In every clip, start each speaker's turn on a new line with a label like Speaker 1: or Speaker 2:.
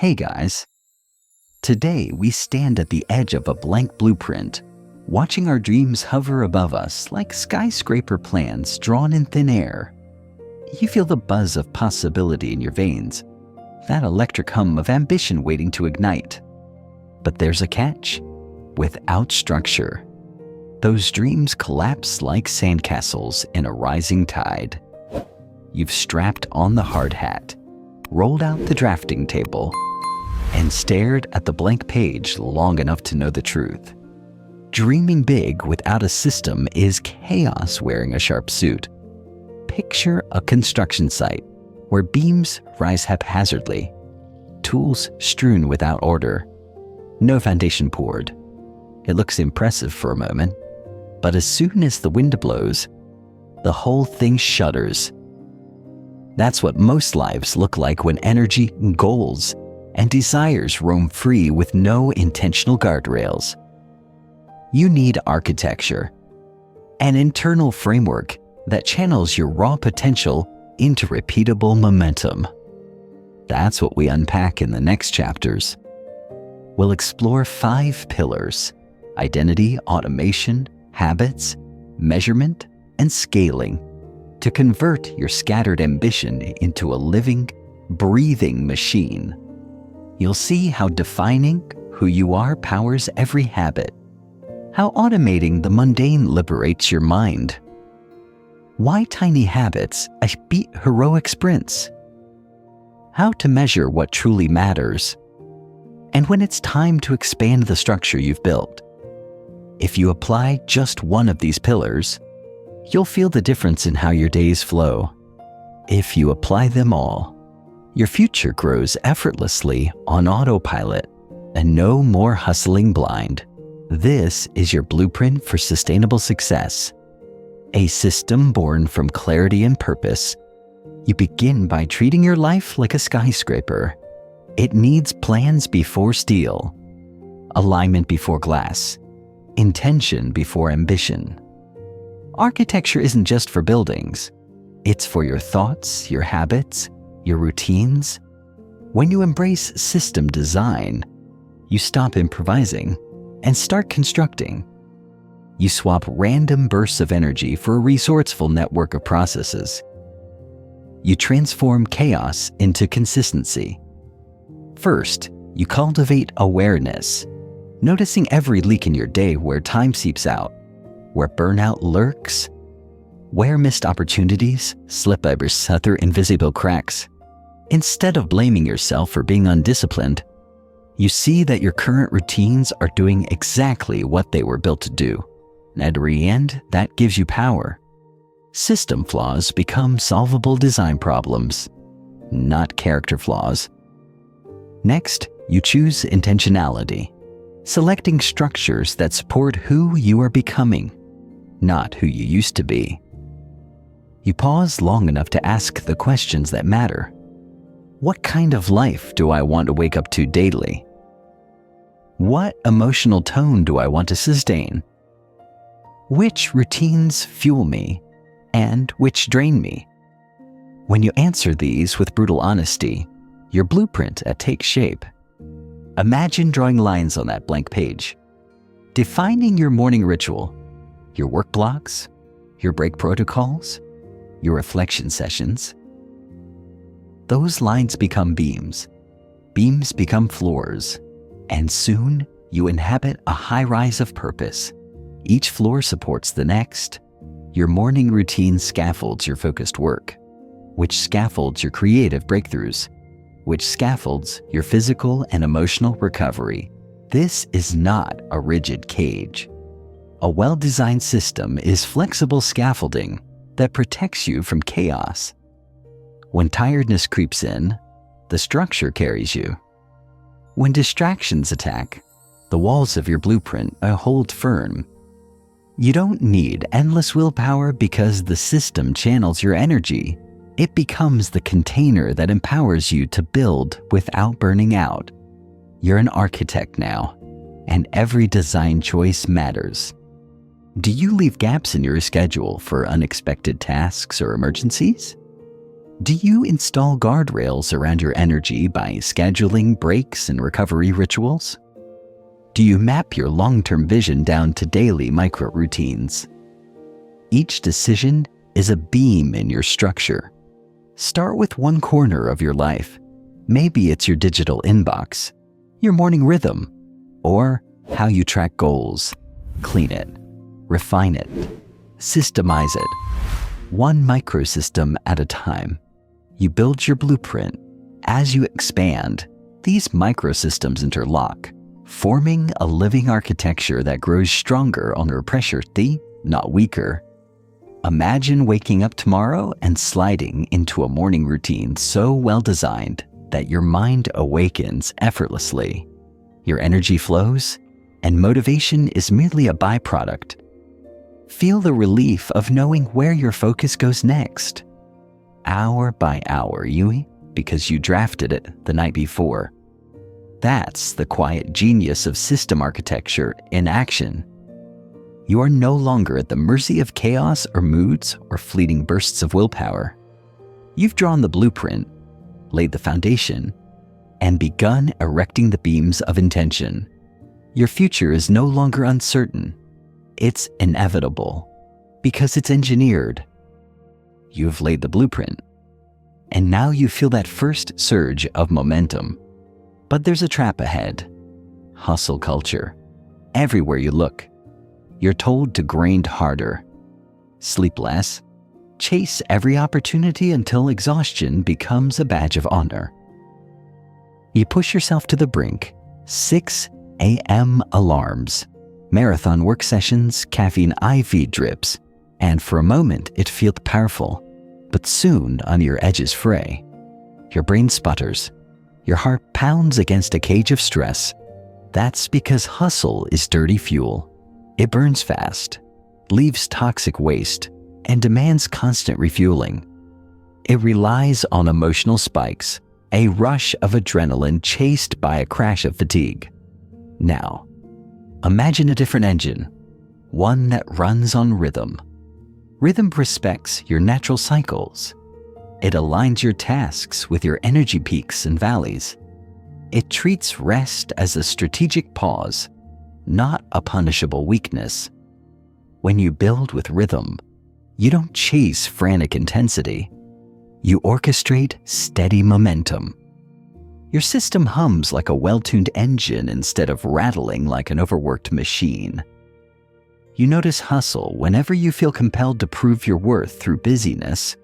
Speaker 1: Hey guys, today we stand at the edge of a blank blueprint, watching our dreams hover above us like skyscraper plans drawn in thin air. You feel the buzz of possibility in your veins, that electric hum of ambition waiting to ignite. But there's a catch. Without structure, those dreams collapse like sandcastles in a rising tide. You've strapped on the hard hat, rolled out the drafting table, and stared at the blank page long enough to know the truth. Dreaming big without a system is chaos wearing a sharp suit. Picture a construction site where beams rise haphazardly, tools strewn without order, no foundation poured. It looks impressive for a moment, but as soon as the wind blows, the whole thing shudders. That's what most lives look like when energy, goals, and desires roam free with no intentional guardrails. You need architecture, an internal framework that channels your raw potential into repeatable momentum. That's what we unpack in the next chapters. We'll explore 5 pillars: identity, automation, habits, measurement, and scaling, to convert your scattered ambition into a living, breathing machine. You'll see how defining who you are powers every habit, how automating the mundane liberates your mind, why tiny habits beat heroic sprints, how to measure what truly matters, and when it's time to expand the structure you've built. If you apply just one of these pillars, you'll feel the difference in how your days flow. If you apply them all, your future grows effortlessly on autopilot and no more hustling blind. This is your blueprint for sustainable success, a system born from clarity and purpose. You begin by treating your life like a skyscraper. It needs plans before steel, alignment before glass, intention before ambition. Architecture isn't just for buildings. It's for your thoughts, your habits, your routines. When you embrace system design, you stop improvising and start constructing. You swap random bursts of energy for a resourceful network of processes. You transform chaos into consistency. First, you cultivate awareness, noticing every leak in your day where time seeps out, where burnout lurks, where missed opportunities slip by through invisible cracks. Instead of blaming yourself for being undisciplined, you see that your current routines are doing exactly what they were built to do. And at the end, that gives you power. System flaws become solvable design problems, not character flaws. Next, you choose intentionality, selecting structures that support who you are becoming, not who you used to be. You pause long enough to ask the questions that matter. What kind of life do I want to wake up to daily? What emotional tone do I want to sustain? Which routines fuel me and which drain me? When you answer these with brutal honesty, your blueprint takes shape. Imagine drawing lines on that blank page, defining your morning ritual, your work blocks, your break protocols, your reflection sessions. Those lines become beams, beams become floors, and soon you inhabit a high-rise of purpose. Each floor supports the next. Your morning routine scaffolds your focused work, which scaffolds your creative breakthroughs, which scaffolds your physical and emotional recovery. This is not a rigid cage. A well-designed system is flexible scaffolding that protects you from chaos. When tiredness creeps in, the structure carries you. When distractions attack, the walls of your blueprint hold firm. You don't need endless willpower because the system channels your energy. It becomes the container that empowers you to build without burning out. You're an architect now, and every design choice matters. Do you leave gaps in your schedule for unexpected tasks or emergencies? Do you install guardrails around your energy by scheduling breaks and recovery rituals? Do you map your long-term vision down to daily micro-routines? Each decision is a beam in your structure. Start with one corner of your life. Maybe it's your digital inbox, your morning rhythm, or how you track goals. Clean it, refine it, systemize it, one microsystem at a time. You build your blueprint. As you expand, these microsystems interlock, forming a living architecture that grows stronger under pressure, not weaker. Imagine waking up tomorrow and sliding into a morning routine so well designed that your mind awakens effortlessly. Your energy flows, and motivation is merely a byproduct. Feel the relief of knowing where your focus goes next. Hour by hour, because you drafted it the night before. That's the quiet genius of system architecture in action. You are no longer at the mercy of chaos or moods or fleeting bursts of willpower. You've drawn the blueprint, laid the foundation, and begun erecting the beams of intention. Your future is no longer uncertain. It's inevitable because it's engineered. You've laid the blueprint, and now you feel that first surge of momentum. But there's a trap ahead. Hustle culture. Everywhere you look, you're told to grind harder, sleep less, chase every opportunity until exhaustion becomes a badge of honor. You push yourself to the brink. 6 a.m. alarms, marathon work sessions, caffeine IV drips, and for a moment it feels powerful, but soon on your edges fray. Your brain sputters. Your heart pounds against a cage of stress. That's because hustle is dirty fuel. It burns fast, leaves toxic waste, and demands constant refueling. It relies on emotional spikes, a rush of adrenaline chased by a crash of fatigue. Now, imagine a different engine, one that runs on rhythm. Rhythm respects your natural cycles. It aligns your tasks with your energy peaks and valleys. It treats rest as a strategic pause, not a punishable weakness. When you build with rhythm, you don't chase frantic intensity. You orchestrate steady momentum. Your system hums like a well-tuned engine instead of rattling like an overworked machine. You notice hustle whenever you feel compelled to prove your worth through busyness.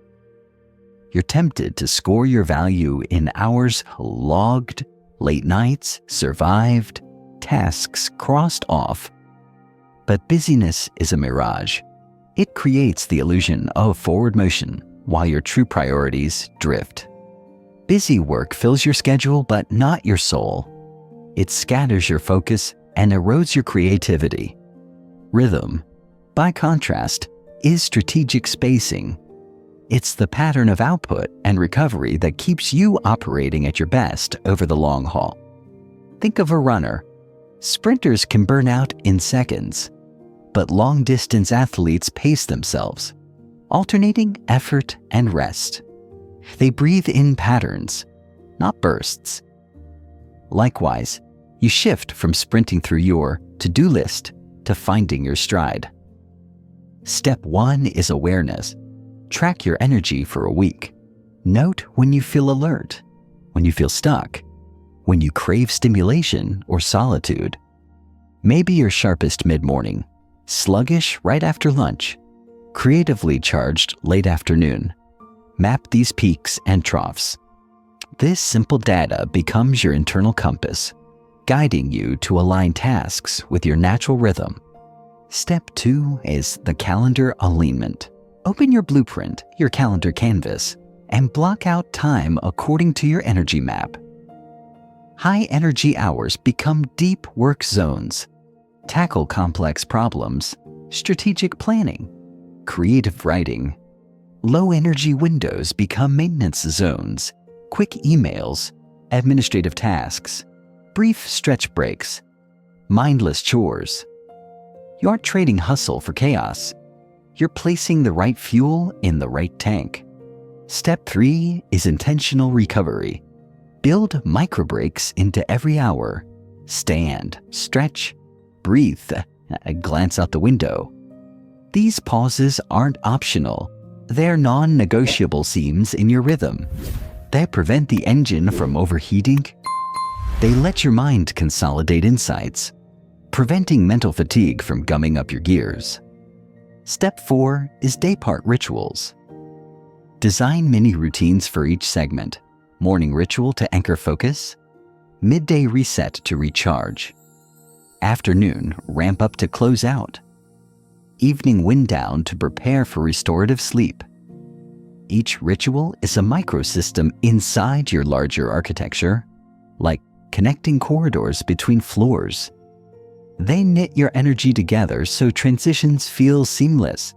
Speaker 1: You're tempted to score your value in hours logged, late nights survived, tasks crossed off. But busyness is a mirage. It creates the illusion of forward motion while your true priorities drift. Busy work fills your schedule, but not your soul. It scatters your focus and erodes your creativity. Rhythm, by contrast, is strategic spacing. It's the pattern of output and recovery that keeps you operating at your best over the long haul. Think of a runner. Sprinters can burn out in seconds, but long-distance athletes pace themselves, alternating effort and rest. They breathe in patterns, not bursts. Likewise, you shift from sprinting through your to-do list to finding your stride. Step 1 is awareness. Track your energy for a week. Note when you feel alert, when you feel stuck, when you crave stimulation or solitude. Maybe you're sharpest mid-morning, sluggish right after lunch, creatively charged late afternoon. Map these peaks and troughs. This simple data becomes your internal compass, guiding you to align tasks with your natural rhythm. Step 2 is the calendar alignment. Open your blueprint, your calendar canvas, and block out time according to your energy map. High energy hours become deep work zones. Tackle complex problems, strategic planning, creative writing. Low energy windows become maintenance zones, quick emails, administrative tasks, brief stretch breaks, mindless chores. You aren't trading hustle for chaos. You're placing the right fuel in the right tank. Step 3 is intentional recovery. Build micro breaks into every hour. Stand, stretch, breathe, glance out the window. These pauses aren't optional. They're non-negotiable seams in your rhythm. They prevent the engine from overheating. They let your mind consolidate insights, preventing mental fatigue from gumming up your gears. Step 4 is daypart rituals. Design mini routines for each segment. Morning ritual to anchor focus. Midday reset to recharge. Afternoon ramp up to close out. Evening wind down to prepare for restorative sleep. Each ritual is a microsystem inside your larger architecture, like connecting corridors between floors. They knit your energy together so transitions feel seamless,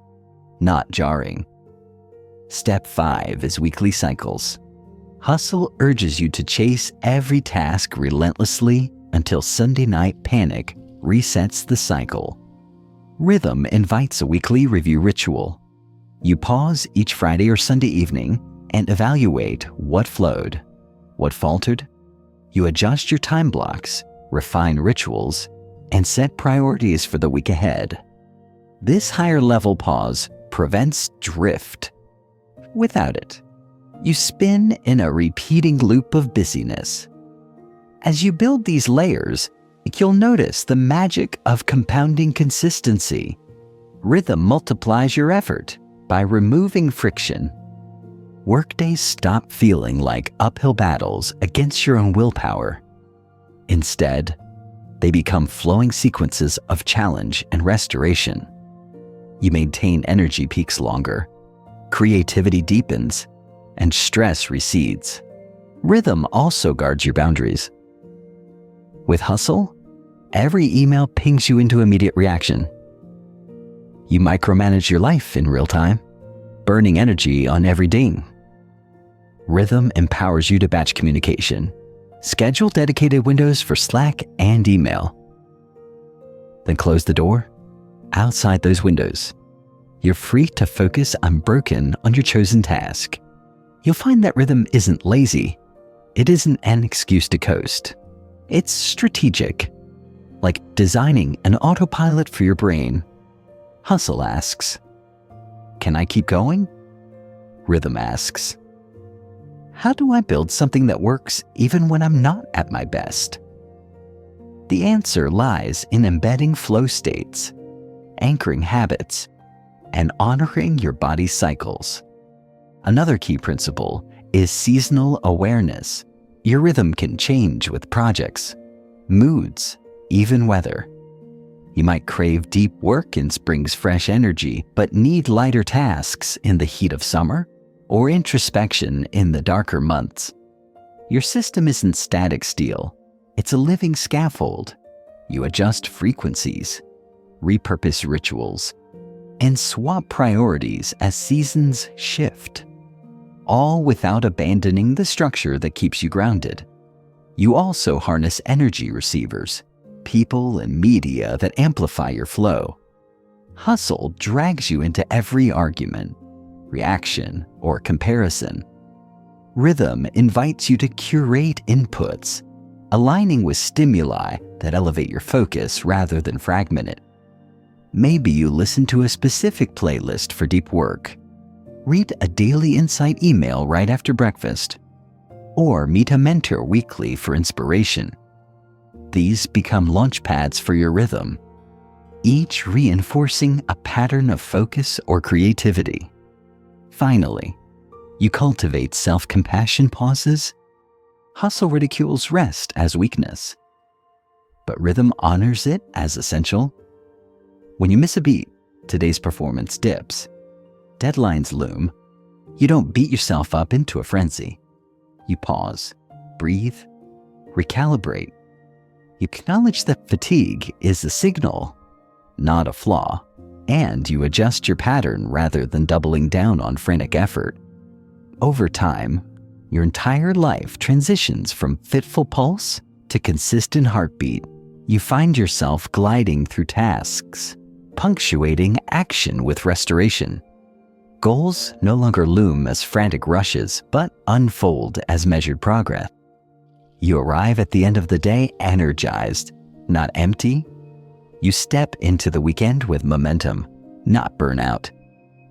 Speaker 1: not jarring. Step 5 is weekly cycles. Hustle urges you to chase every task relentlessly until Sunday night panic resets the cycle. Rhythm invites a weekly review ritual. You pause each Friday or Sunday evening and evaluate what flowed, what faltered. You adjust your time blocks, refine rituals, and set priorities for the week ahead. This higher level pause prevents drift. Without it, you spin in a repeating loop of busyness. As you build these layers, you'll notice the magic of compounding consistency. Rhythm multiplies your effort by removing friction. Workdays stop feeling like uphill battles against your own willpower. Instead, they become flowing sequences of challenge and restoration. You maintain energy peaks longer, creativity deepens, and stress recedes. Rhythm also guards your boundaries. With hustle, every email pings you into immediate reaction. You micromanage your life in real time, burning energy on every ding. Rhythm empowers you to batch communication. Schedule dedicated windows for Slack and email. Then close the door. Outside those windows, you're free to focus unbroken on your chosen task. You'll find that rhythm isn't lazy. It isn't an excuse to coast. It's strategic, like designing an autopilot for your brain. Hustle asks, "Can I keep going?" Rhythm asks, "How do I build something that works even when I'm not at my best?" The answer lies in embedding flow states, anchoring habits, and honoring your body's cycles. Another key principle is seasonal awareness. Your rhythm can change with projects, moods, even weather. You might crave deep work in spring's fresh energy, but need lighter tasks in the heat of summer, or introspection in the darker months. Your system isn't static steel. It's a living scaffold. You adjust frequencies, repurpose rituals, and swap priorities as seasons shift, all without abandoning the structure that keeps you grounded. You also harness energy receivers, people and media that amplify your flow. Hustle drags you into every argument, reaction, or comparison. Rhythm invites you to curate inputs, aligning with stimuli that elevate your focus rather than fragment it. Maybe you listen to a specific playlist for deep work, read a daily insight email right after breakfast, or meet a mentor weekly for inspiration. These become launchpads for your rhythm, each reinforcing a pattern of focus or creativity. Finally, you cultivate self-compassion pauses. Hustle ridicules rest as weakness, but rhythm honors it as essential. When you miss a beat, today's performance dips. Deadlines loom. You don't beat yourself up into a frenzy. You pause, breathe, recalibrate. You acknowledge that fatigue is a signal, not a flaw, and you adjust your pattern rather than doubling down on frantic effort. Over time, your entire life transitions from fitful pulse to consistent heartbeat. You find yourself gliding through tasks, punctuating action with restoration. Goals no longer loom as frantic rushes, but unfold as measured progress. You arrive at the end of the day energized, not empty. You step into the weekend with momentum, not burnout.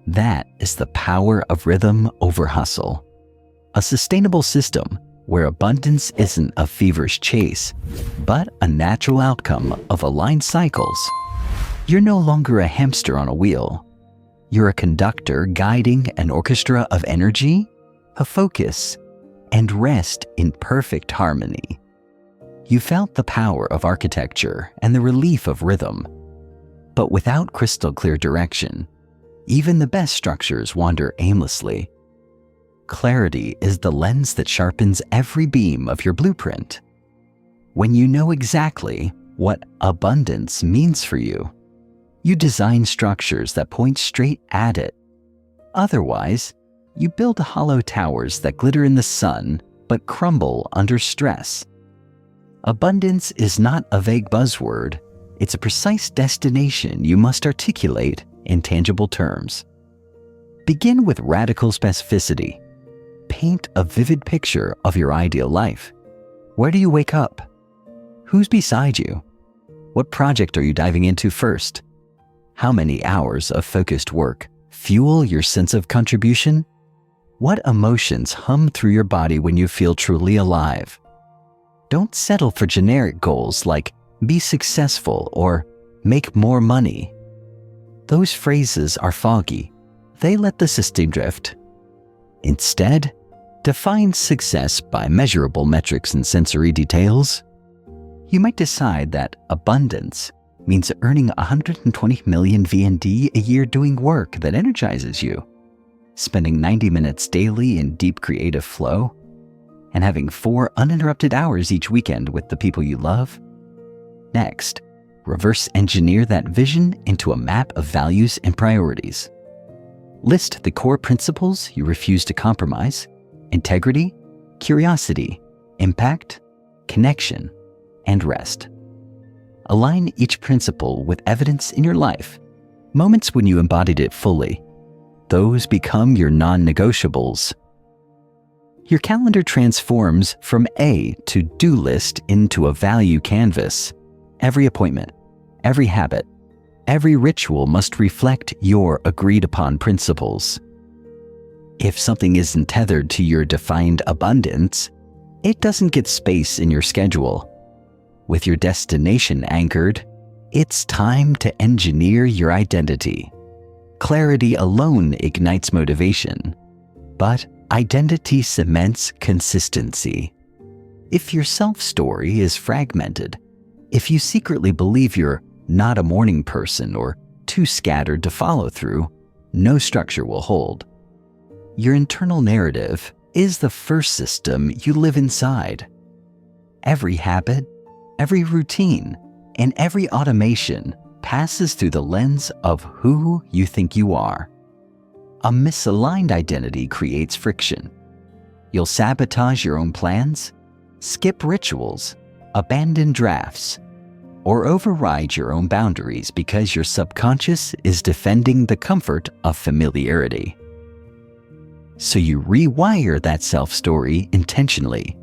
Speaker 1: That is the power of rhythm over hustle. A sustainable system where abundance isn't a feverish chase, but a natural outcome of aligned cycles. You're no longer a hamster on a wheel. You're a conductor guiding an orchestra of energy, of focus, and rest in perfect harmony. You felt the power of architecture and the relief of rhythm. But without crystal clear direction, even the best structures wander aimlessly. Clarity is the lens that sharpens every beam of your blueprint. When you know exactly what abundance means for you, you design structures that point straight at it. Otherwise, you build hollow towers that glitter in the sun but crumble under stress. Abundance is not a vague buzzword. It's a precise destination you must articulate in tangible terms. Begin with radical specificity. Paint a vivid picture of your ideal life. Where do you wake up? Who's beside you? What project are you diving into first? How many hours of focused work fuel your sense of contribution? What emotions hum through your body when you feel truly alive? Don't settle for generic goals like be successful or make more money. Those phrases are foggy. They let the system drift. Instead, define success by measurable metrics and sensory details. You might decide that abundance means earning 120 million VND a year doing work that energizes you, spending 90 minutes daily in deep creative flow, and having 4 uninterrupted hours each weekend with the people you love. Next, reverse engineer that vision into a map of values and priorities. List the core principles you refuse to compromise: integrity, curiosity, impact, connection, and rest. Align each principle with evidence in your life, moments when you embodied it fully. Those become your non-negotiables. Your calendar transforms from a to-do list into a value canvas. Every appointment, every habit, every ritual must reflect your agreed-upon principles. If something isn't tethered to your defined abundance, it doesn't get space in your schedule. With your destination anchored, it's time to engineer your identity. Clarity alone ignites motivation, but identity cements consistency. If your self-story is fragmented, if you secretly believe you're not a morning person or too scattered to follow through, no structure will hold. Your internal narrative is the first system you live inside. Every habit, every routine, and every automation passes through the lens of who you think you are. A misaligned identity creates friction. You'll sabotage your own plans, skip rituals, abandon drafts, or override your own boundaries because your subconscious is defending the comfort of familiarity. So you rewire that self-story intentionally.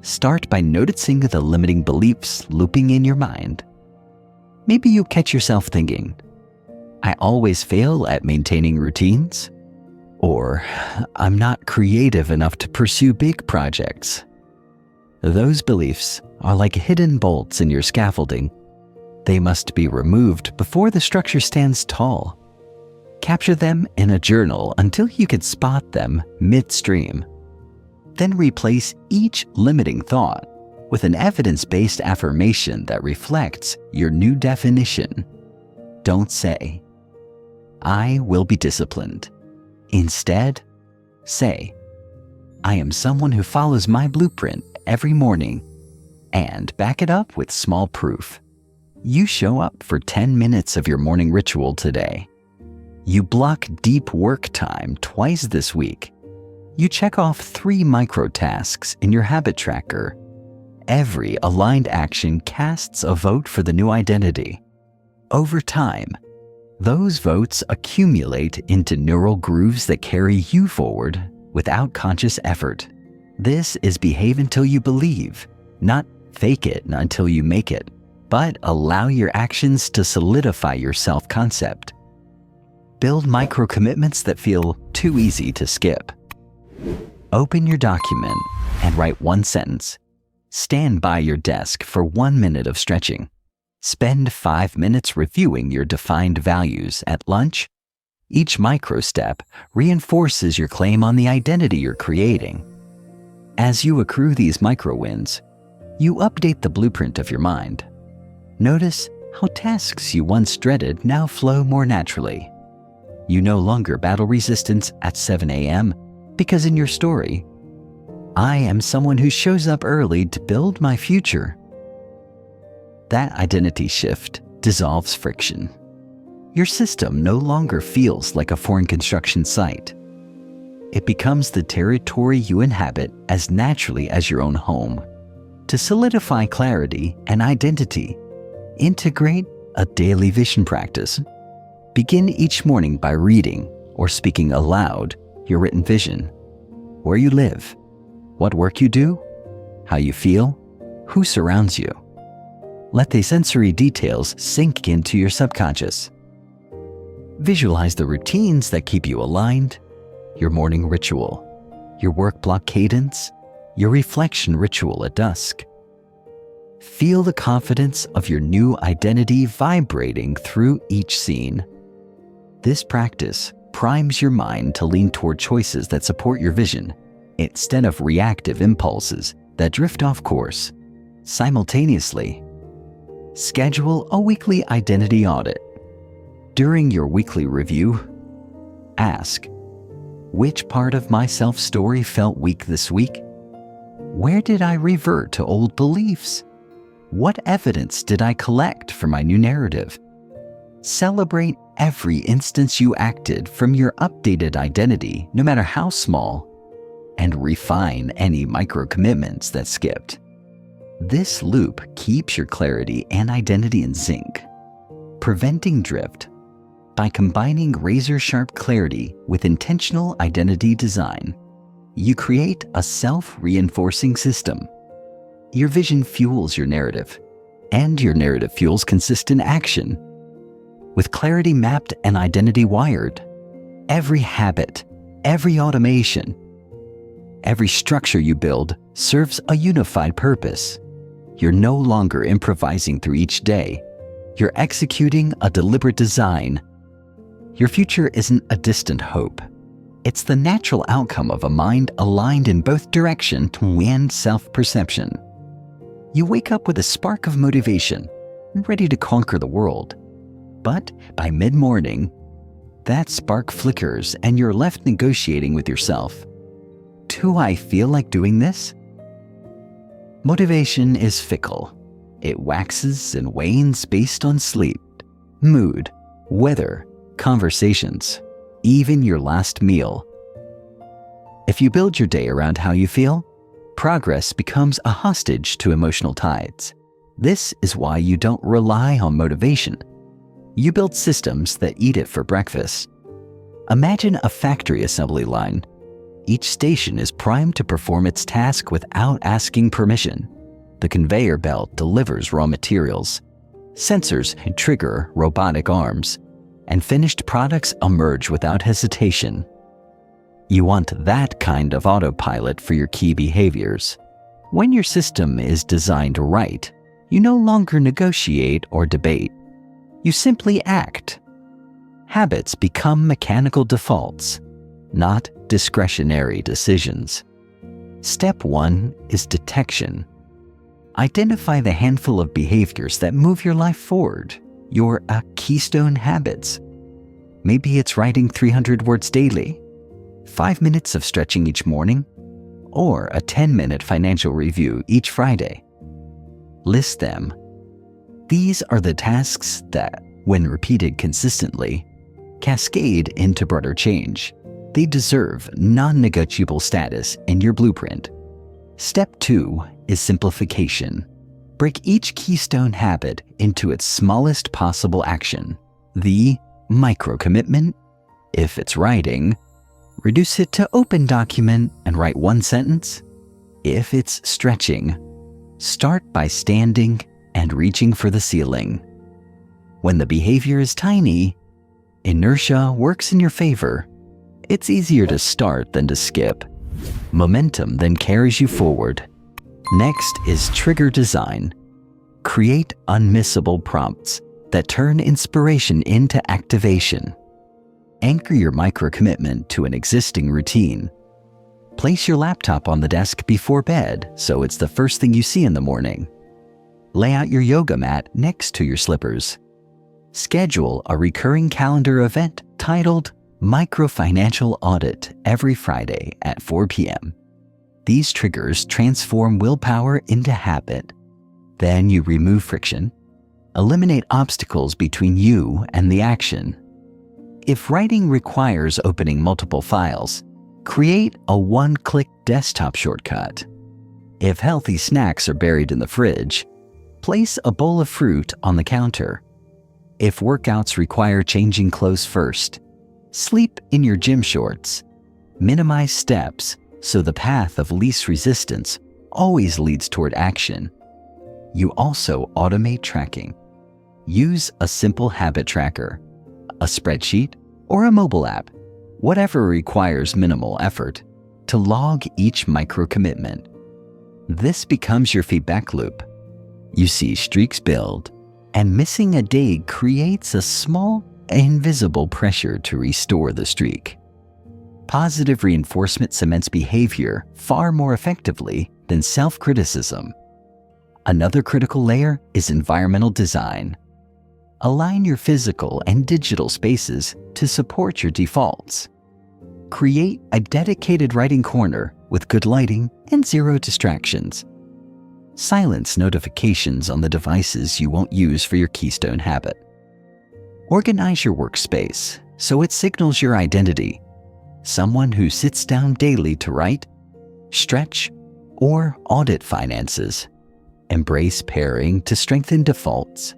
Speaker 1: Start by noticing the limiting beliefs looping in your mind. Maybe you catch yourself thinking, I always fail at maintaining routines, or I'm not creative enough to pursue big projects. Those beliefs are like hidden bolts in your scaffolding. They must be removed before the structure stands tall. Capture them in a journal until you can spot them midstream. Then replace each limiting thought with an evidence-based affirmation that reflects your new definition. Don't say, I will be disciplined. Instead, say, I am someone who follows my blueprint every morning, and back it up with small proof. You show up for 10 minutes of your morning ritual today. You block deep work time twice this week. You check off 3 micro tasks in your habit tracker. Every aligned action casts a vote for the new identity. Over time, Those votes accumulate into neural grooves that carry you forward without conscious effort. This is behave until you believe, not fake it until you make it, but allow your actions to solidify your self-concept. Build micro-commitments that feel too easy to skip. Open your document and write one sentence. Stand by your desk for 1 minute of stretching. Spend 5 minutes reviewing your defined values at lunch. Each micro step reinforces your claim on the identity you're creating. As you accrue these micro wins, you update the blueprint of your mind. Notice how tasks you once dreaded now flow more naturally. You no longer battle resistance at 7 a.m. because in your story, I am someone who shows up early to build my future. That identity shift dissolves friction. Your system no longer feels like a foreign construction site. It becomes the territory you inhabit as naturally as your own home. To solidify clarity and identity, integrate a daily vision practice. Begin each morning by reading or speaking aloud your written vision. Where you live, what work you do, how you feel, who surrounds you. Let the sensory details sink into your subconscious. Visualize the routines that keep you aligned, your morning ritual, your work block cadence, your reflection ritual at dusk. Feel the confidence of your new identity vibrating through each scene. This practice primes your mind to lean toward choices that support your vision, instead of reactive impulses that drift off course. Simultaneously, schedule a weekly identity audit. During your weekly review, ask, which part of my self-story felt weak this week? Where did I revert to old beliefs? What evidence did I collect for my new narrative? Celebrate every instance you acted from your updated identity, no matter how small, and refine any micro-commitments that skipped. This loop keeps your clarity and identity in sync, preventing drift by combining razor-sharp clarity with intentional identity design. You create a self-reinforcing system. Your vision fuels your narrative, and your narrative fuels consistent action. With clarity mapped and identity wired, every habit, every automation, every structure you build serves a unified purpose. You're no longer improvising through each day. You're executing a deliberate design. Your future isn't a distant hope. It's the natural outcome of a mind aligned in both direction and self-perception. You wake up with a spark of motivation, ready to conquer the world. But by mid-morning, that spark flickers and you're left negotiating with yourself. Do I feel like doing this? Motivation is fickle. It waxes and wanes based on sleep, mood, weather, conversations, even your last meal. If you build your day around how you feel, progress becomes a hostage to emotional tides. This is why you don't rely on motivation. You build systems that eat it for breakfast. Imagine a factory assembly line. Each station is primed to perform its task without asking permission. The conveyor belt delivers raw materials. Sensors trigger robotic arms, and finished products emerge without hesitation. You want that kind of autopilot for your key behaviors. When your system is designed right, you no longer negotiate or debate. You simply act. Habits become mechanical defaults, not discretionary decisions. Step 1 is detection. Identify the handful of behaviors that move your life forward, your keystone habits. Maybe it's writing 300 words daily, 5 minutes of stretching each morning, or a 10-minute financial review each Friday. List them. These are the tasks that, when repeated consistently, cascade into broader change. They deserve non-negotiable status in your blueprint. Step 2 is simplification. Break each keystone habit into its smallest possible action. The micro-commitment. If it's writing, reduce it to open document and write one sentence. If it's stretching, start by standing and reaching for the ceiling. When the behavior is tiny, inertia works in your favor. It's easier to start than to skip. Momentum then carries you forward. Next is trigger design. Create unmissable prompts that turn inspiration into activation. Anchor your micro-commitment to an existing routine. Place your laptop on the desk before bed so it's the first thing you see in the morning. Lay out your yoga mat next to your slippers. Schedule a recurring calendar event titled Micro-Financial Audit every Friday at 4 p.m. These triggers transform willpower into habit. Then you remove friction. Eliminate obstacles between you and the action. If writing requires opening multiple files, create a one-click desktop shortcut. If healthy snacks are buried in the fridge, place a bowl of fruit on the counter. If workouts require changing clothes first, sleep in your gym shorts. Minimize steps so the path of least resistance always leads toward action. You also automate tracking. Use a simple habit tracker, a spreadsheet, or a mobile app, whatever requires minimal effort, to log each micro-commitment. This becomes your feedback loop. You see streaks build, and missing a day creates a small, invisible pressure to restore the streak. Positive reinforcement cements behavior far more effectively than self-criticism. Another critical layer is environmental design. Align your physical and digital spaces to support your defaults. Create a dedicated writing corner with good lighting and zero distractions. Silence notifications on the devices you won't use for your keystone habit. Organize your workspace so it signals your identity. Someone who sits down daily to write, stretch, or audit finances. Embrace pairing to strengthen defaults.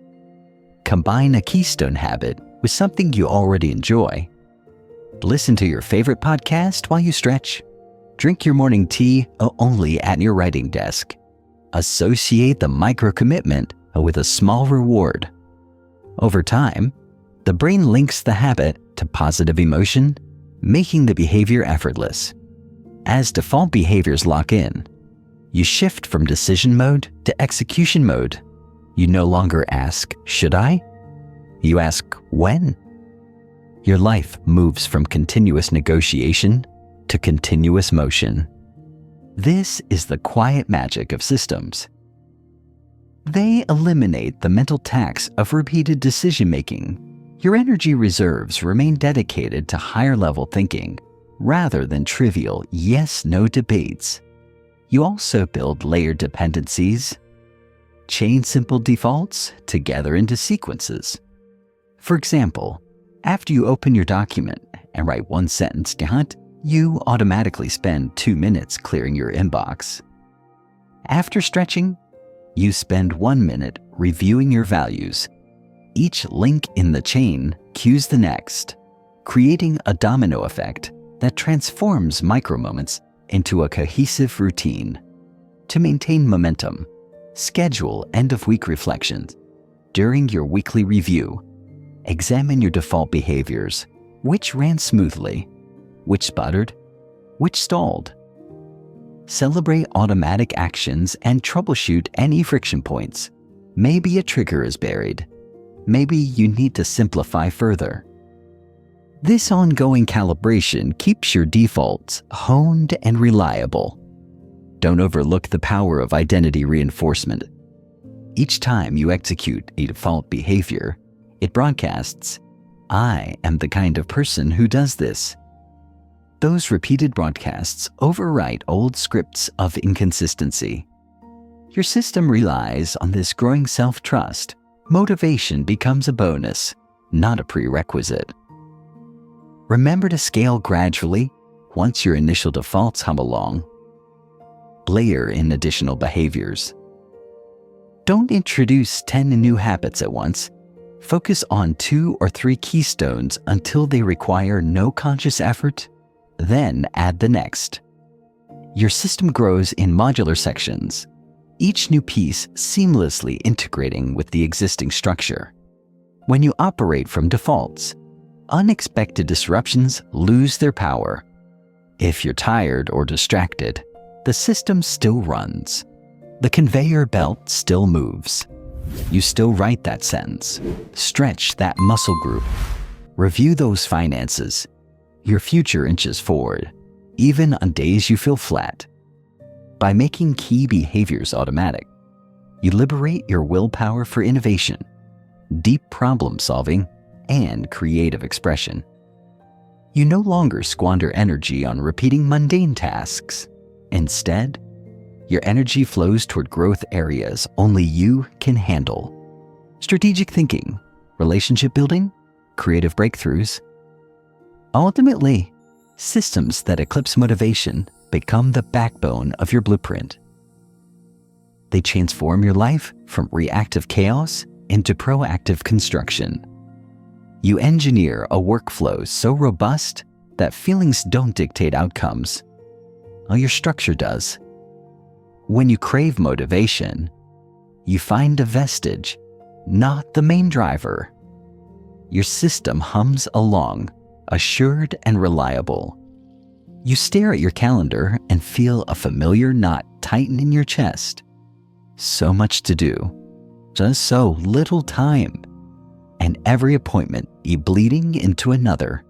Speaker 1: Combine a keystone habit with something you already enjoy. Listen to your favorite podcast while you stretch. Drink your morning tea only at your writing desk. Associate the micro-commitment with a small reward. Over time, the brain links the habit to positive emotion, making the behavior effortless. As default behaviors lock in, you shift from decision mode to execution mode. You no longer ask, should I? You ask, when? Your life moves from continuous negotiation to continuous motion. This is the quiet magic of systems. They eliminate the mental tax of repeated decision-making. Your energy reserves remain dedicated to higher-level thinking rather than trivial yes-no debates. You also build layered dependencies. Chain simple defaults together into sequences. For example, after you open your document and write one sentence down, you automatically spend 2 minutes clearing your inbox. After stretching, you spend 1 minute reviewing your values. Each link in the chain cues the next, creating a domino effect that transforms micro-moments into a cohesive routine. To maintain momentum, schedule end-of-week reflections. During your weekly review, examine your default behaviors. Which ran smoothly? Which sputtered? Which stalled? Celebrate automatic actions and troubleshoot any friction points. Maybe a trigger is buried. Maybe you need to simplify further. This ongoing calibration keeps your defaults honed and reliable. Don't overlook the power of identity reinforcement. Each time you execute a default behavior, it broadcasts, I am the kind of person who does this. Those repeated broadcasts overwrite old scripts of inconsistency. Your system relies on this growing self-trust. Motivation becomes a bonus, not a prerequisite. Remember to scale gradually once your initial defaults hum along. Layer in additional behaviors. Don't introduce 10 new habits at once. Focus on 2 or 3 keystones until they require no conscious effort, then add the next. Your system grows in modular sections, each new piece seamlessly integrating with the existing structure. When you operate from defaults, unexpected disruptions lose their power. If you're tired or distracted, the system still runs. The conveyor belt still moves. You still write that sentence, stretch that muscle group, review those finances. Your future inches forward, even on days you feel flat. By making key behaviors automatic, you liberate your willpower for innovation, deep problem solving, and creative expression. You no longer squander energy on repeating mundane tasks. Instead, your energy flows toward growth areas only you can handle. Strategic thinking, relationship building, creative breakthroughs. Ultimately, systems that eclipse motivation become the backbone of your blueprint. They transform your life from reactive chaos into proactive construction. You engineer a workflow so robust that feelings don't dictate outcomes. All your structure does. When you crave motivation, you find a vestige, not the main driver. Your system hums along, assured and reliable. You stare at your calendar and feel a familiar knot tighten in your chest. So much to do, just so little time, and every appointment bleeding into another.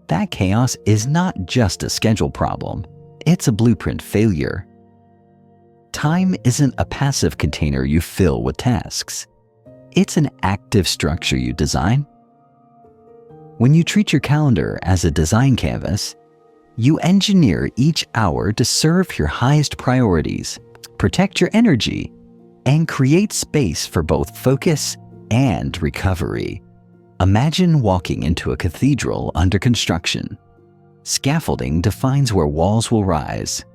Speaker 1: That chaos is not just a schedule problem, it's a blueprint failure. Time isn't a passive container you fill with tasks. It's an active structure you design. When you treat your calendar as a design canvas, you engineer each hour to serve your highest priorities, protect your energy, and create space for both focus and recovery. Imagine walking into a cathedral under construction. Scaffolding defines where walls will rise.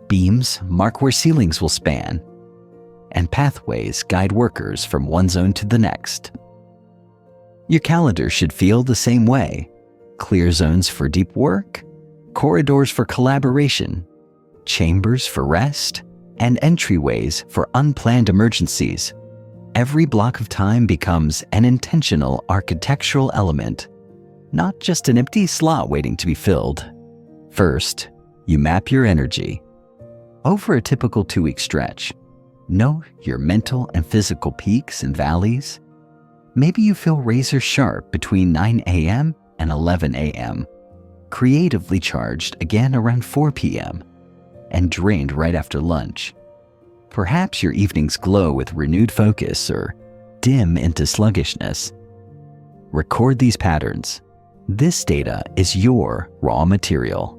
Speaker 1: Beams mark where ceilings will span, and pathways guide workers from one zone to the next. Your calendar should feel the same way. Clear zones for deep work, corridors for collaboration, chambers for rest, and entryways for unplanned emergencies. Every block of time becomes an intentional architectural element, not just an empty slot waiting to be filled. First, you map your energy. Over a typical 2-week stretch, know your mental and physical peaks and valleys. Maybe you feel razor sharp between 9 a.m. and 11 a.m., creatively charged again around 4 p.m., and drained right after lunch. Perhaps your evenings glow with renewed focus or dim into sluggishness. Record these patterns. This data is your raw material.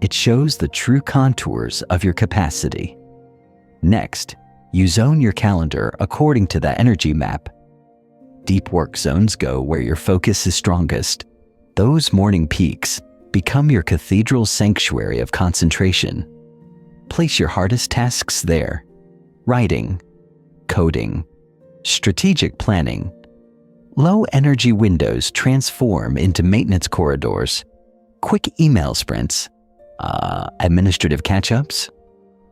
Speaker 1: It shows the true contours of your capacity. Next, you zone your calendar according to that energy map. Deep work zones go where your focus is strongest. Those morning peaks become your cathedral sanctuary of concentration. Place your hardest tasks there. Writing, coding, strategic planning. Low energy windows transform into maintenance corridors. Quick email sprints, administrative catch-ups,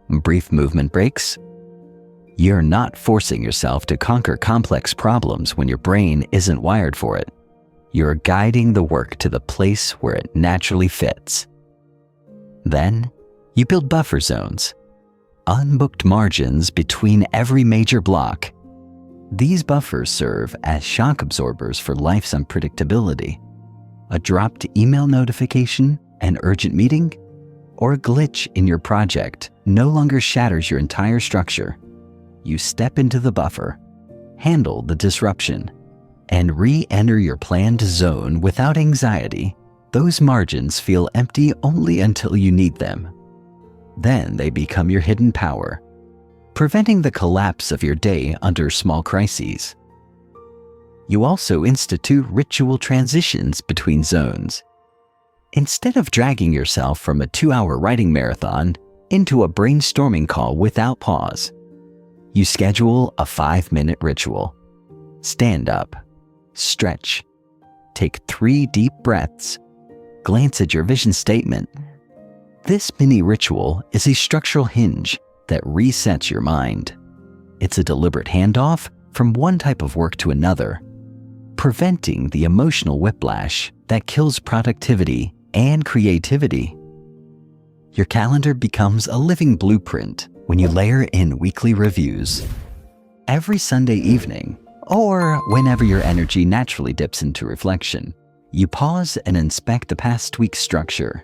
Speaker 1: brief movement breaks. You're not forcing yourself to conquer complex problems when your brain isn't wired for it. You're guiding the work to the place where it naturally fits. Then, you build buffer zones, unbooked margins between every major block. These buffers serve as shock absorbers for life's unpredictability. A dropped email notification, an urgent meeting, or a glitch in your project no longer shatters your entire structure. You step into the buffer, handle the disruption, and re-enter your planned zone without anxiety. Those margins feel empty only until you need them. Then they become your hidden power, preventing the collapse of your day under small crises. You also institute ritual transitions between zones. Instead of dragging yourself from a 2-hour writing marathon into a brainstorming call without pause, you schedule a 5-minute ritual. Stand up, Stretch. Take 3 deep breaths. Glance at your vision statement. This mini ritual is a structural hinge that resets your mind. It's a deliberate handoff from one type of work to another, preventing the emotional whiplash that kills productivity and creativity. Your calendar becomes a living blueprint when you layer in weekly reviews. Every Sunday evening, or whenever your energy naturally dips into reflection, you pause and inspect the past week's structure.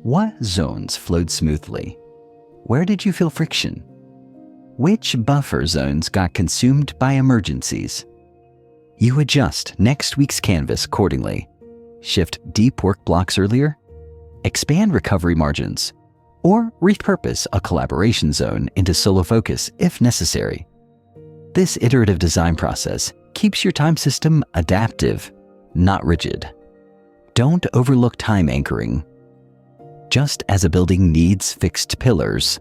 Speaker 1: What zones flowed smoothly? Where did you feel friction? Which buffer zones got consumed by emergencies? You adjust next week's canvas accordingly. Shift deep work blocks earlier, expand recovery margins, or repurpose a collaboration zone into solo focus if necessary. This iterative design process keeps your time system adaptive, not rigid. Don't overlook time anchoring. Just as a building needs fixed pillars,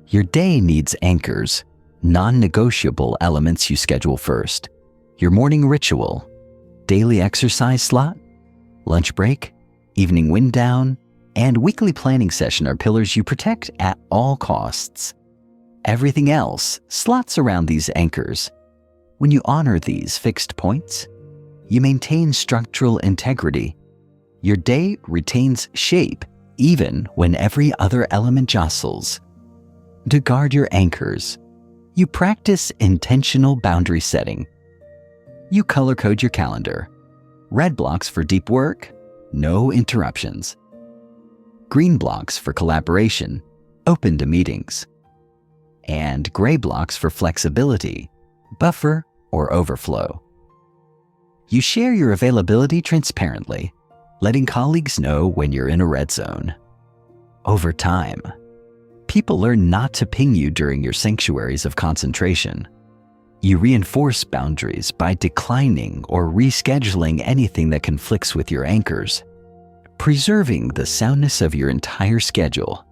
Speaker 1: your day needs anchors, non-negotiable elements you schedule first. Your morning ritual, daily exercise slot, lunch break, evening wind down, and weekly planning session are pillars you protect at all costs. Everything else slots around these anchors. When you honor these fixed points, you maintain structural integrity. Your day retains shape even when every other element jostles. To guard your anchors, you practice intentional boundary setting. You color code your calendar. Red blocks for deep work, no interruptions. Green blocks for collaboration, open to meetings. And gray blocks for flexibility, buffer, or overflow. You share your availability transparently, letting colleagues know when you're in a red zone. Over time, people learn not to ping you during your sanctuaries of concentration. You reinforce boundaries by declining or rescheduling anything that conflicts with your anchors, preserving the soundness of your entire schedule.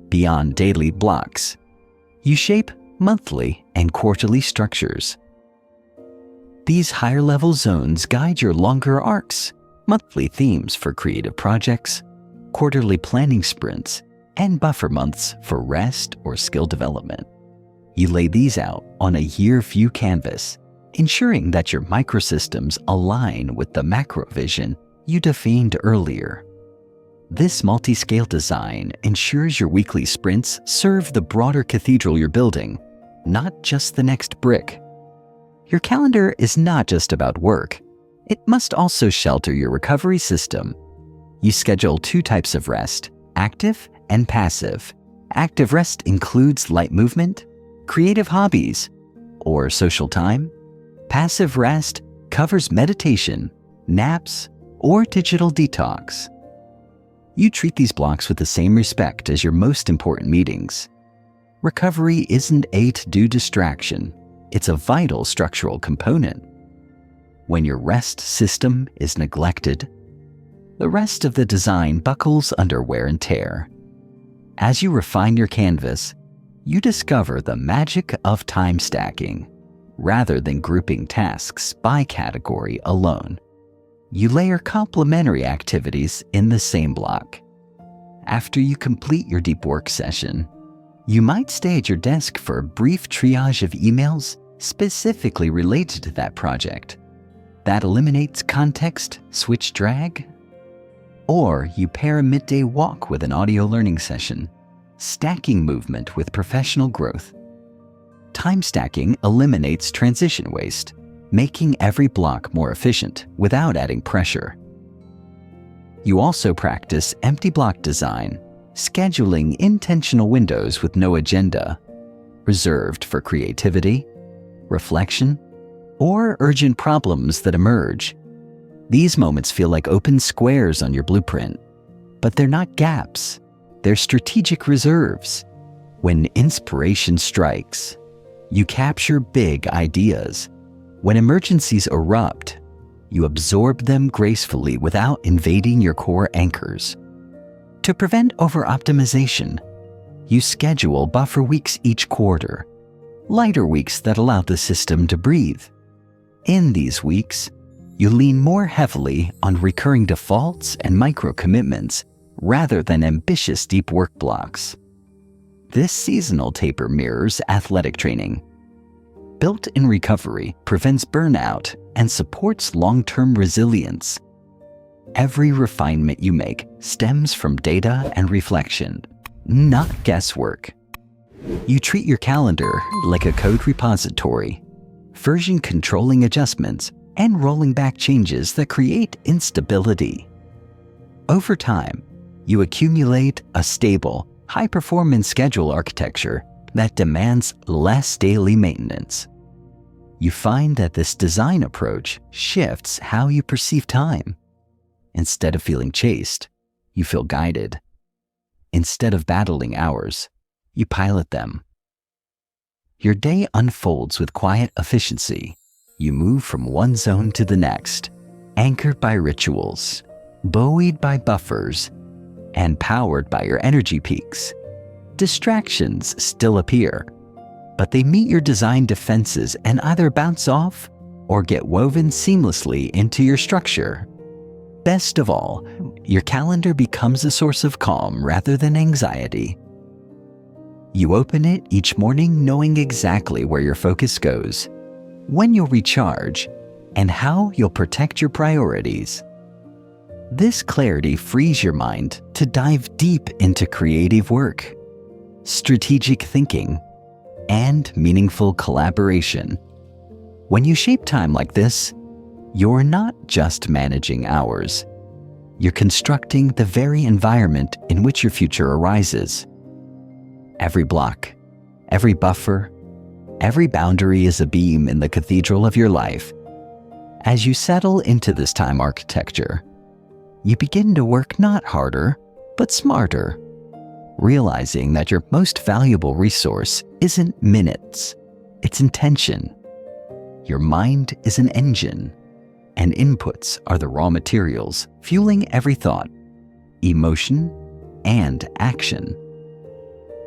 Speaker 1: Beyond daily blocks, you shape monthly and quarterly structures. These higher-level zones guide your longer arcs, monthly themes for creative projects, quarterly planning sprints, and buffer months for rest or skill development. You lay these out on a year view canvas, ensuring that your microsystems align with the macro vision you defined earlier. This multi-scale design ensures your weekly sprints serve the broader cathedral you're building, not just the next brick. Your calendar is not just about work. It must also shelter your recovery system. You schedule 2 types of rest, active and passive. Active rest includes light movement, creative hobbies, or social time. Passive rest covers meditation, naps, or digital detox. You treat these blocks with the same respect as your most important meetings. Recovery isn't a to-do distraction. It's a vital structural component. When your rest system is neglected, the rest of the design buckles under wear and tear. As you refine your canvas, you discover the magic of time stacking. Rather than grouping tasks by category alone, you layer complementary activities in the same block. After you complete your deep work session, you might stay at your desk for a brief triage of emails specifically related to that project. That eliminates context switch drag. Or you pair a midday walk with an audio learning session, stacking movement with professional growth. Time stacking eliminates transition waste, making every block more efficient without adding pressure. You also practice empty block design, scheduling intentional windows with no agenda, reserved for creativity, reflection, or urgent problems that emerge. These moments feel like open squares on your blueprint, but they're not gaps. They're strategic reserves. When inspiration strikes, you capture big ideas. When emergencies erupt, you absorb them gracefully without invading your core anchors. To prevent over-optimization, you schedule buffer weeks each quarter, lighter weeks that allow the system to breathe. In these weeks, you lean more heavily on recurring defaults and micro-commitments rather than ambitious deep work blocks. This seasonal taper mirrors athletic training. Built-in recovery prevents burnout and supports long-term resilience. Every refinement you make stems from data and reflection, not guesswork. You treat your calendar like a code repository, version controlling adjustments and rolling back changes that create instability. Over time, you accumulate a stable, high-performance schedule architecture that demands less daily maintenance. You find that this design approach shifts how you perceive time. Instead of feeling chased, you feel guided. Instead of battling hours, you pilot them. Your day unfolds with quiet efficiency. You move from one zone to the next, anchored by rituals, buoyed by buffers, and powered by your energy peaks. Distractions still appear, but they meet your design defenses and either bounce off or get woven seamlessly into your structure. Best of all, your calendar becomes a source of calm rather than anxiety. You open it each morning knowing exactly where your focus goes, when you'll recharge, and how you'll protect your priorities. This clarity frees your mind to dive deep into creative work, strategic thinking, and meaningful collaboration. When you shape time like this, you're not just managing hours. You're constructing the very environment in which your future arises. Every block, every buffer, every boundary is a beam in the cathedral of your life. As you settle into this time architecture, you begin to work not harder, but smarter, realizing that your most valuable resource isn't minutes, it's intention. Your mind is an engine, and inputs are the raw materials fueling every thought, emotion, and action.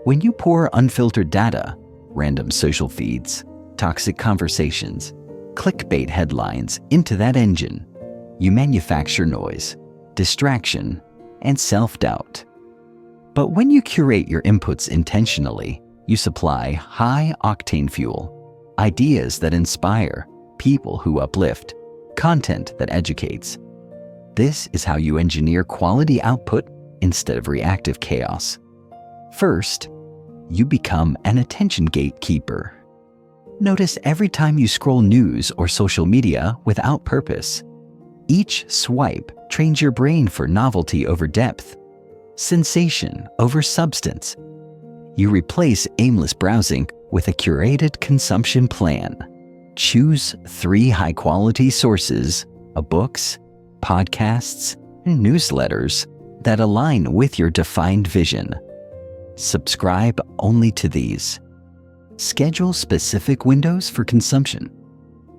Speaker 1: When you pour unfiltered data, random social feeds, toxic conversations, clickbait headlines into that engine, you manufacture noise, distraction, and self-doubt. But when you curate your inputs intentionally, you supply high-octane fuel, ideas that inspire, people who uplift, content that educates. This is how you engineer quality output instead of reactive chaos. First, you become an attention gatekeeper. Notice every time you scroll news or social media without purpose. Each swipe trains your brain for novelty over depth, sensation over substance. You replace aimless browsing with a curated consumption plan. Choose 3 high-quality sources of books, podcasts, and newsletters that align with your defined vision. Subscribe only to these. Schedule specific windows for consumption.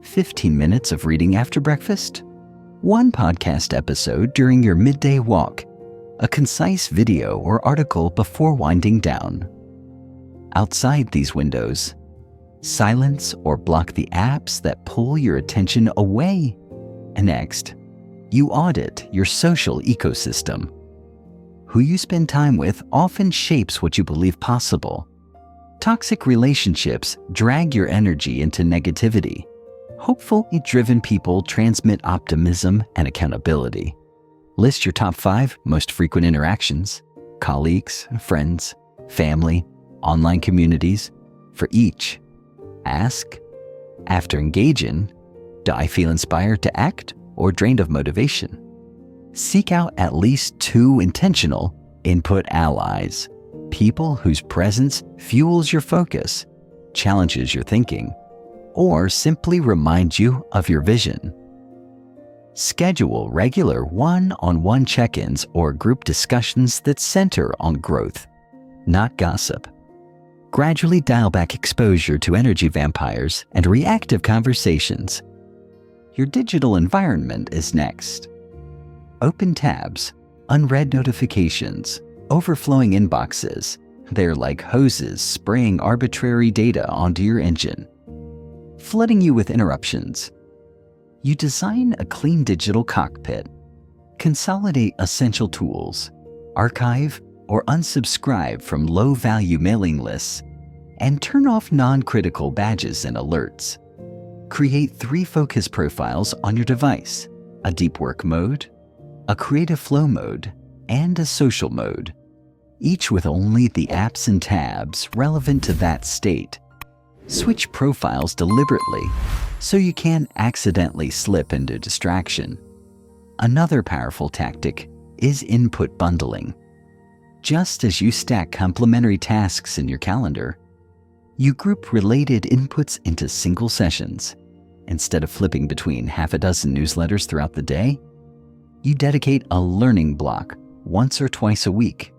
Speaker 1: 15 minutes of reading after breakfast, 1 podcast episode during your midday walk, a concise video or article before winding down. Outside these windows, silence or block the apps that pull your attention away. And next, you audit your social ecosystem. Who you spend time with often shapes what you believe possible. Toxic relationships drag your energy into negativity. Hopefully driven people transmit optimism and accountability. List your top 5 most frequent interactions, colleagues, friends, family, online communities. For each, ask, after engaging, do I feel inspired to act or drained of motivation? Seek out at least 2 intentional input allies, people whose presence fuels your focus, challenges your thinking, or simply reminds you of your vision. Schedule regular one-on-one check-ins or group discussions that center on growth, not gossip. Gradually dial back exposure to energy vampires and reactive conversations. Your digital environment is next. Open tabs, unread notifications, overflowing inboxes. They're like hoses spraying arbitrary data onto your engine, flooding you with interruptions. You design a clean digital cockpit, consolidate essential tools, archive or unsubscribe from low-value mailing lists, and turn off non-critical badges and alerts. Create 3 focus profiles on your device: a deep work mode, a creative flow mode, and a social mode, each with only the apps and tabs relevant to that state. Switch profiles deliberately so you can't accidentally slip into distraction. Another powerful tactic is input bundling. Just as you stack complementary tasks in your calendar, you group related inputs into single sessions. Instead of flipping between half a dozen newsletters throughout the day, you dedicate a learning block once or twice a week.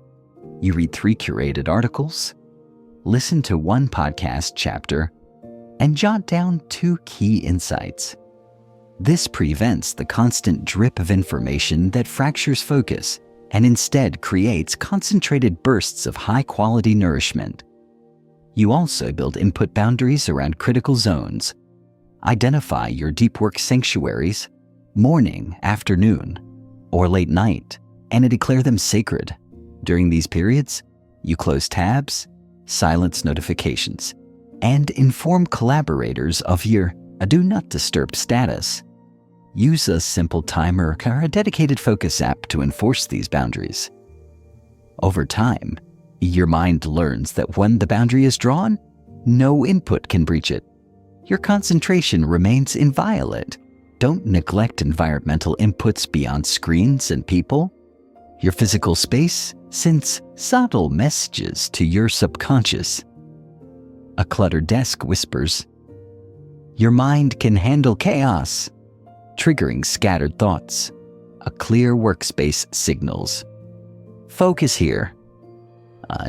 Speaker 1: You read 3 curated articles, listen to 1 podcast chapter, and jot down 2 key insights. This prevents the constant drip of information that fractures focus and instead creates concentrated bursts of high-quality nourishment. You also build input boundaries around critical zones. Identify your deep work sanctuaries, morning, afternoon, or late night, and declare them sacred. During these periods, you close tabs, silence notifications, and inform collaborators of your do not disturb status. Use a simple timer or a dedicated focus app to enforce these boundaries. Over time, your mind learns that when the boundary is drawn, no input can breach it. Your concentration remains inviolate. Don't neglect environmental inputs beyond screens and people. Your physical space sends subtle messages to your subconscious. A cluttered desk whispers, "Your mind can handle chaos," triggering scattered thoughts. A clear workspace signals, "Focus here."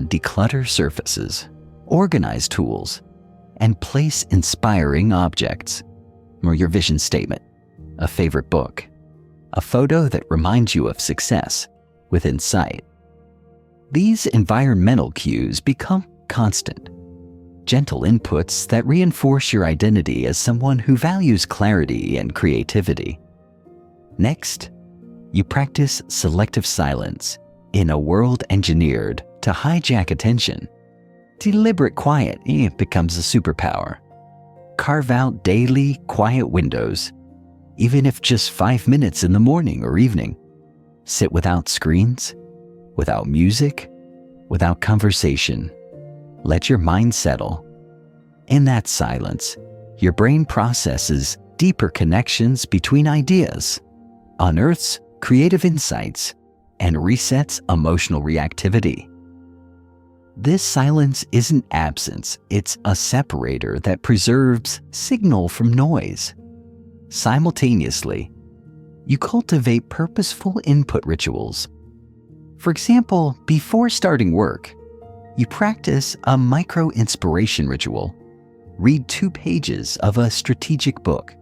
Speaker 1: Declutter surfaces, organize tools, and place inspiring objects, or your vision statement, a favorite book, a photo that reminds you of success within sight. These environmental cues become constant, gentle inputs that reinforce your identity as someone who values clarity and creativity. Next, you practice selective silence in a world engineered to hijack attention. Deliberate quiet becomes a superpower. Carve out daily quiet windows, even if just 5 minutes in the morning or evening. Sit without screens, without music, without conversation. Let your mind settle. In that silence, your brain processes deeper connections between ideas, unearths creative insights, and resets emotional reactivity. This silence isn't absence, it's a separator that preserves signal from noise. Simultaneously, you cultivate purposeful input rituals. For example, before starting work, you practice a micro-inspiration ritual. Read 2 pages of a strategic book.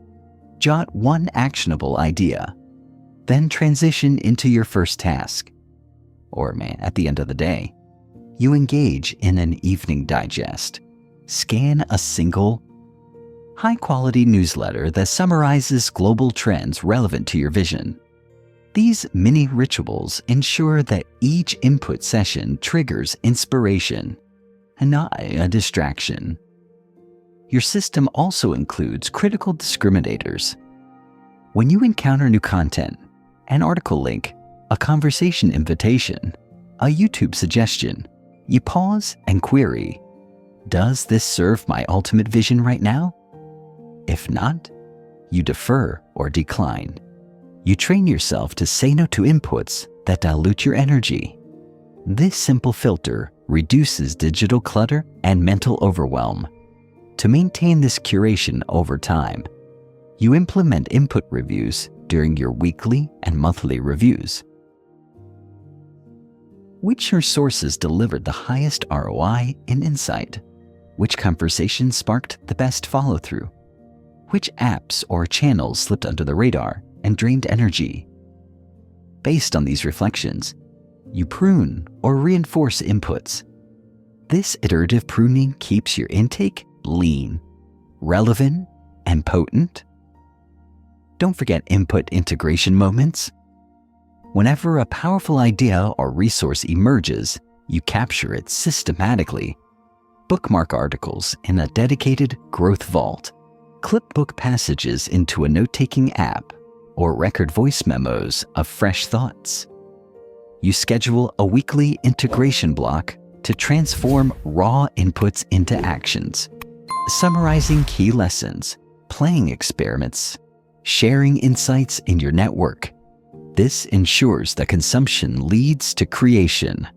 Speaker 1: Jot 1 actionable idea. Then transition into your first task. Or at the end of the day, you engage in an evening digest. Scan a single, high-quality newsletter that summarizes global trends relevant to your vision. These mini rituals ensure that each input session triggers inspiration and not a distraction. Your system also includes critical discriminators. When you encounter new content, an article link, a conversation invitation, a YouTube suggestion, you pause and query, does this serve my ultimate vision right now? If not, you defer or decline. You train yourself to say no to inputs that dilute your energy. This simple filter reduces digital clutter and mental overwhelm. To maintain this curation over time, you implement input reviews during your weekly and monthly reviews. Which sources delivered the highest ROI and insight? Which conversations sparked the best follow-through? Which apps or channels slipped under the radar and drained energy? Based on these reflections, you prune or reinforce inputs. This iterative pruning keeps your intake lean, relevant, and potent. Don't forget input integration moments. Whenever a powerful idea or resource emerges, you capture it systematically. Bookmark articles in a dedicated growth vault. Clip book passages into a note-taking app, or record voice memos of fresh thoughts. You schedule a weekly integration block to transform raw inputs into actions, summarizing key lessons, playing experiments, sharing insights in your network. This ensures that consumption leads to creation,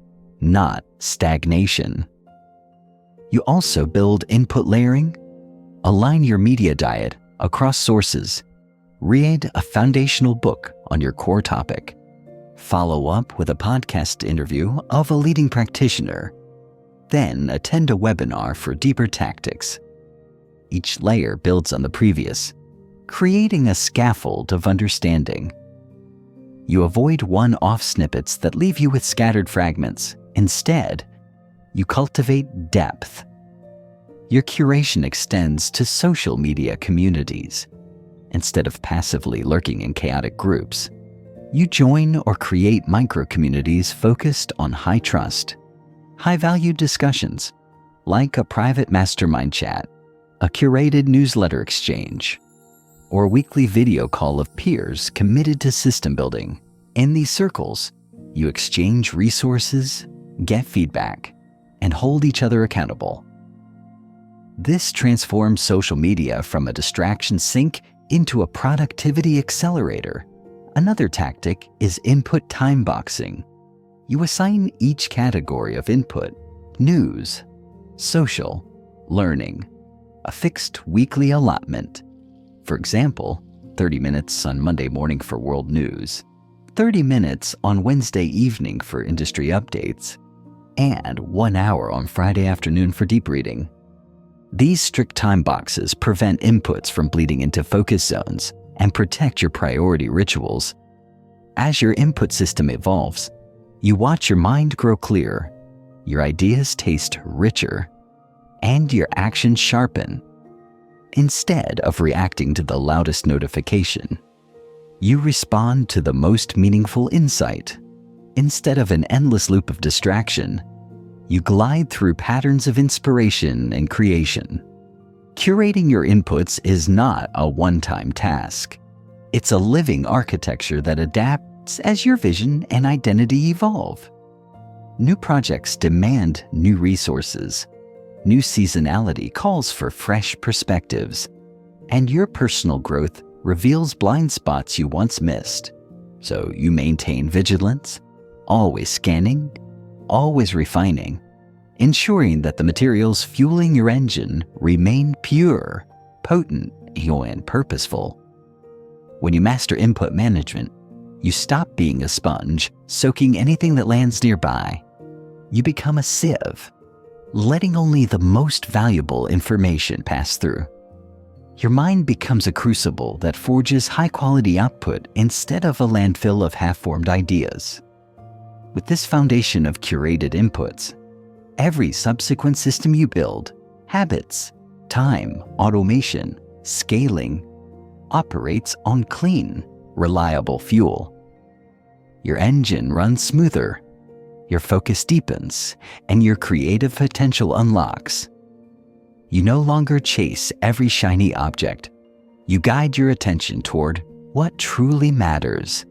Speaker 1: not stagnation. You also build input layering. Align your media diet across sources. Read a foundational book on your core topic. Follow up with a podcast interview of a leading practitioner. Then attend a webinar for deeper tactics. Each layer builds on the previous, creating a scaffold of understanding. You avoid one-off snippets that leave you with scattered fragments. Instead, you cultivate depth. Your curation extends to social media communities. Instead of passively lurking in chaotic groups, you join or create micro-communities focused on high-trust, high-value discussions, like a private mastermind chat, a curated newsletter exchange, or a weekly video call of peers committed to system building. In these circles, you exchange resources, get feedback, and hold each other accountable. This transforms social media from a distraction sink into a productivity accelerator. Another tactic is input time boxing. You assign each category of input, news, social, learning, a fixed weekly allotment. For example, 30 minutes on Monday morning for world news, 30 minutes on Wednesday evening for industry updates, and 1 hour on Friday afternoon for deep reading. These strict time boxes prevent inputs from bleeding into focus zones and protect your priority rituals. As your input system evolves, you watch your mind grow clearer, your ideas taste richer, and your actions sharpen. Instead of reacting to the loudest notification, you respond to the most meaningful insight. Instead of an endless loop of distraction, you glide through patterns of inspiration and creation. Curating your inputs is not a one-time task. It's a living architecture that adapts as your vision and identity evolve. New projects demand new resources. New seasonality calls for fresh perspectives. And your personal growth reveals blind spots you once missed. So you maintain vigilance, always scanning, always refining, ensuring that the materials fueling your engine remain pure, potent, and purposeful. When you master input management, you stop being a sponge, soaking anything that lands nearby. You become a sieve, letting only the most valuable information pass through. Your mind becomes a crucible that forges high-quality output instead of a landfill of half-formed ideas. With this foundation of curated inputs, every subsequent system you build, habits, time, automation, scaling, operates on clean, reliable fuel. Your engine runs smoother, your focus deepens, and your creative potential unlocks. You no longer chase every shiny object. You guide your attention toward what truly matters,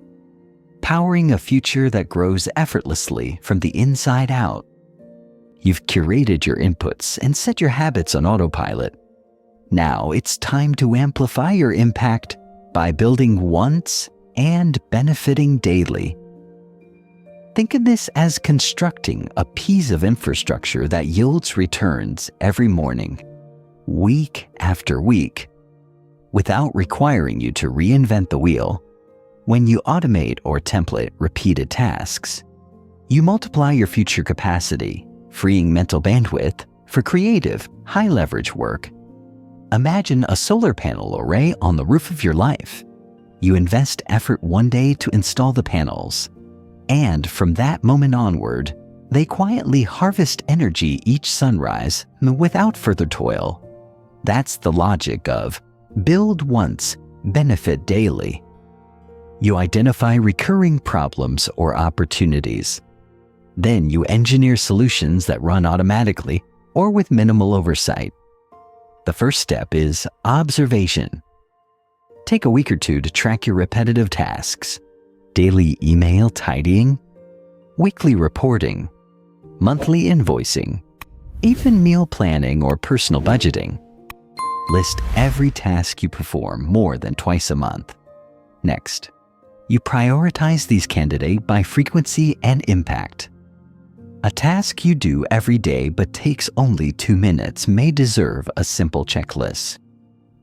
Speaker 1: powering a future that grows effortlessly from the inside out. You've curated your inputs and set your habits on autopilot. Now it's time to amplify your impact by building once and benefiting daily. Think of this as constructing a piece of infrastructure that yields returns every morning, week after week, without requiring you to reinvent the wheel. When you automate or template repeated tasks, you multiply your future capacity, freeing mental bandwidth for creative, high-leverage work. Imagine a solar panel array on the roof of your life. You invest effort one day to install the panels, and from that moment onward, they quietly harvest energy each sunrise without further toil. That's the logic of build once, benefit daily. You identify recurring problems or opportunities. Then you engineer solutions that run automatically or with minimal oversight. The first step is observation. Take a week or two to track your repetitive tasks: daily email tidying, weekly reporting, monthly invoicing, even meal planning or personal budgeting. List every task you perform more than twice a month. Next, you prioritize these candidates by frequency and impact. A task you do every day but takes only 2 minutes may deserve a simple checklist.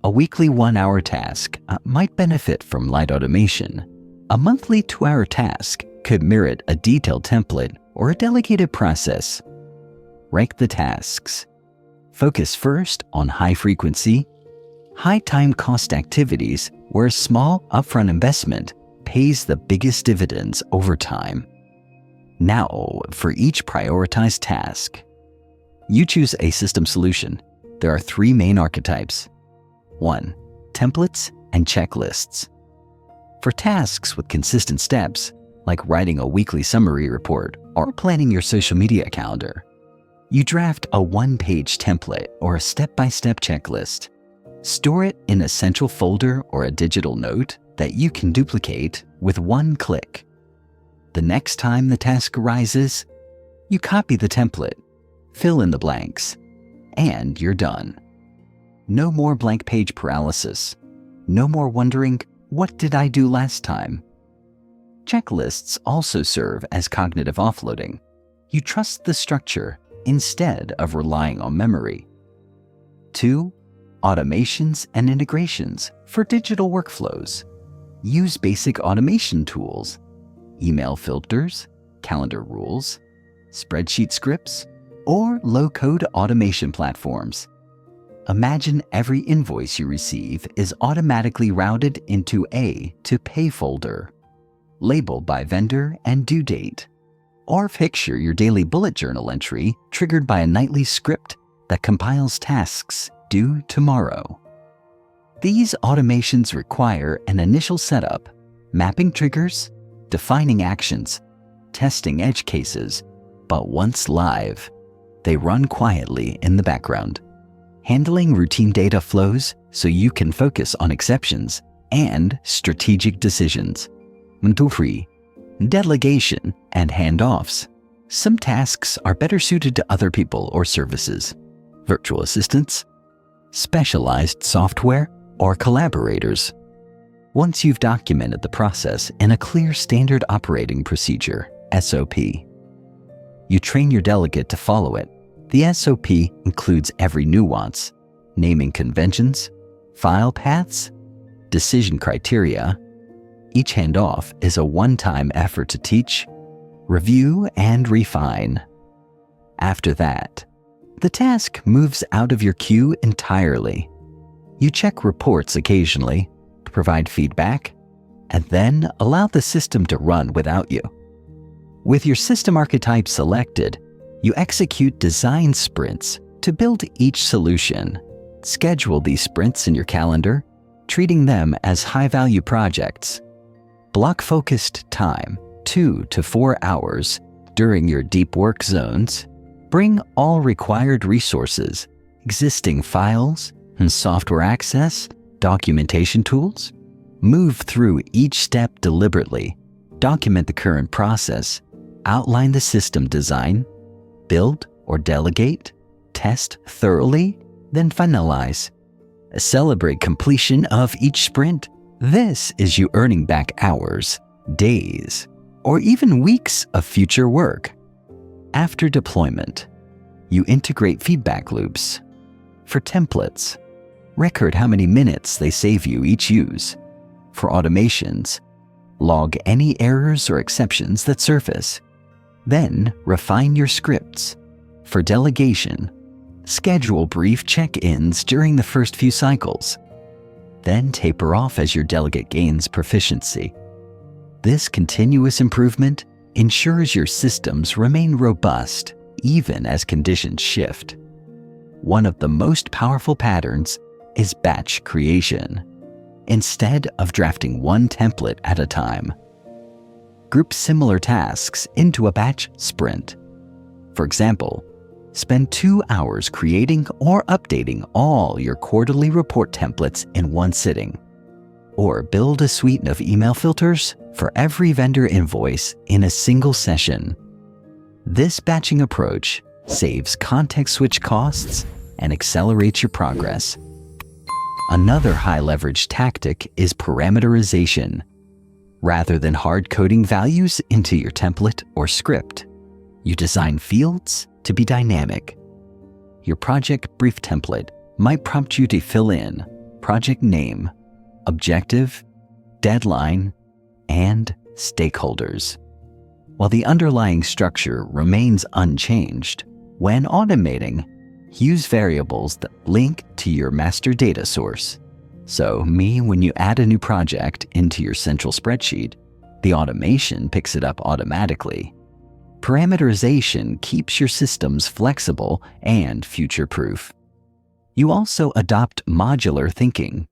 Speaker 1: A weekly 1-hour task might benefit from light automation. A monthly 2-hour task could merit a detailed template or a delegated process. Rank the tasks. Focus first on high-frequency, high-time cost activities where a small upfront investment pays the biggest dividends over time. Now, for each prioritized task, you choose a system solution. There are 3 main archetypes. 1. Templates and checklists. For tasks with consistent steps, like writing a weekly summary report or planning your social media calendar, you draft a 1-page template or a step-by-step checklist. Store it in a central folder or a digital note that you can duplicate with 1 click. The next time the task arises, you copy the template, fill in the blanks, and you're done. No more blank page paralysis. No more wondering, what did I do last time? Checklists also serve as cognitive offloading. You trust the structure instead of relying on memory. 2. Automations and integrations for digital workflows. Use basic automation tools, email filters, calendar rules, spreadsheet scripts, or low-code automation platforms. Imagine every invoice you receive is automatically routed into a to-pay folder, labeled by vendor and due date. Or picture your daily bullet journal entry triggered by a nightly script that compiles tasks due tomorrow. These automations require an initial setup, mapping triggers, defining actions, testing edge cases, but once live, they run quietly in the background, handling routine data flows so you can focus on exceptions and strategic decisions. 3. Delegation and handoffs. Some tasks are better suited to other people or services, virtual assistants, specialized software, or collaborators. Once you've documented the process in a clear standard operating procedure, SOP, you train your delegate to follow it. The SOP includes every nuance, naming conventions, file paths, decision criteria. Each handoff is a one-time effort to teach, review, and refine. After that, the task moves out of your queue entirely. You check reports occasionally, provide feedback, and then allow the system to run without you. With your system archetype selected, you execute design sprints to build each solution. Schedule these sprints in your calendar, treating them as high-value projects. Block focused time, 2 to 4 hours, during your deep work zones. Bring all required resources, existing files and software access, documentation tools. Move through each step deliberately. Document the current process. Outline the system design. Build or delegate. Test thoroughly, then finalize. Celebrate completion of each sprint. This is you earning back hours, days, or even weeks of future work. After deployment, you integrate feedback loops. For templates, record how many minutes they save you each use. For automations, log any errors or exceptions that surface. Then refine your scripts. For delegation, schedule brief check-ins during the first few cycles. Then taper off as your delegate gains proficiency. This continuous improvement ensures your systems remain robust even as conditions shift. One of the most powerful patterns is batch creation. instead of drafting one template at a time. Group similar tasks into a batch sprint. For example, spend 2 hours creating or updating all your quarterly report templates in one sitting. Or build a suite of email filters for every vendor invoice in a single session. This batching approach saves context switch costs and accelerates your progress. Another high-leverage tactic is parameterization. Rather than hard-coding values into your template or script, you design fields to be dynamic. Your project brief template might prompt you to fill in project name, objective, deadline, and stakeholders. While the underlying structure remains unchanged, when automating, use variables that link to your master data source. So, when you add a new project into your central spreadsheet, the automation picks it up automatically. Parameterization keeps your systems flexible and future-proof. You also adopt modular thinking.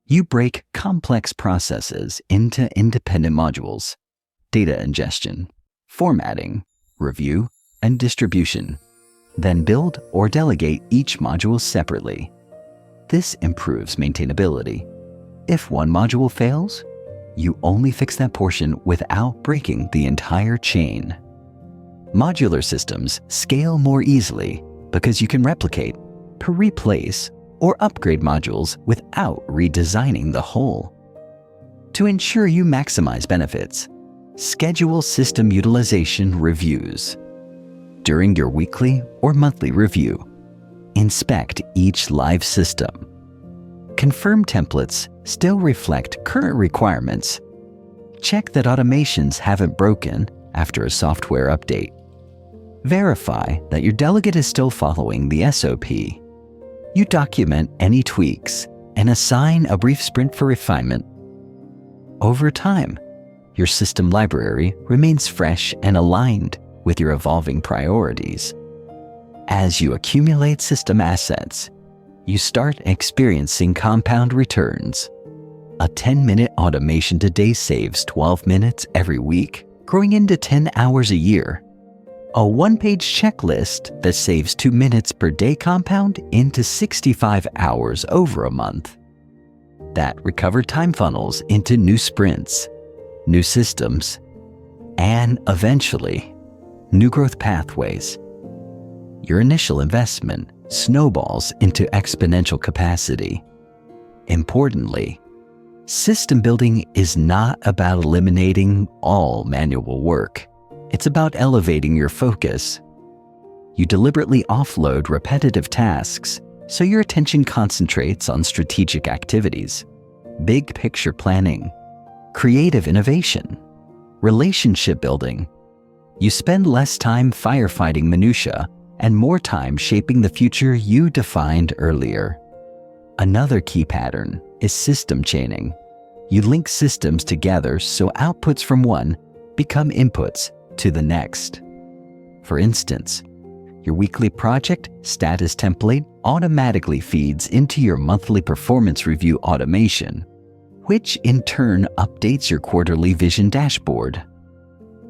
Speaker 1: You break complex processes into independent modules: data ingestion, formatting, review, and distribution. Then build or delegate each module separately. This improves maintainability. If one module fails, you only fix that portion without breaking the entire chain. Modular systems scale more easily because you can replicate, replace, or upgrade modules without redesigning the whole. To ensure you maximize benefits, schedule system utilization reviews. During your weekly or monthly review, inspect each live system. Confirm templates still reflect current requirements. Check that automations haven't broken after a software update. Verify that your delegate is still following the SOP. You document any tweaks and assign a brief sprint for refinement. Over time, your system library remains fresh and aligned with your evolving priorities. As you accumulate system assets, you start experiencing compound returns. A 10-minute automation today saves 12 minutes every week, growing into 10 hours a year. A one-page checklist that saves 2 minutes per day compound into 65 hours over a month. That recovered time funnels into new sprints, new systems, and eventually, new growth pathways. Your initial investment snowballs into exponential capacity. Importantly, system building is not about eliminating all manual work. It's about elevating your focus. You deliberately offload repetitive tasks so your attention concentrates on strategic activities, big picture planning, creative innovation, relationship building. You spend less time firefighting minutia and more time shaping the future you defined earlier. Another key pattern is system chaining. You link systems together so outputs from one become inputs to the next. For instance, your weekly project status template automatically feeds into your monthly performance review automation, which in turn updates your quarterly vision dashboard.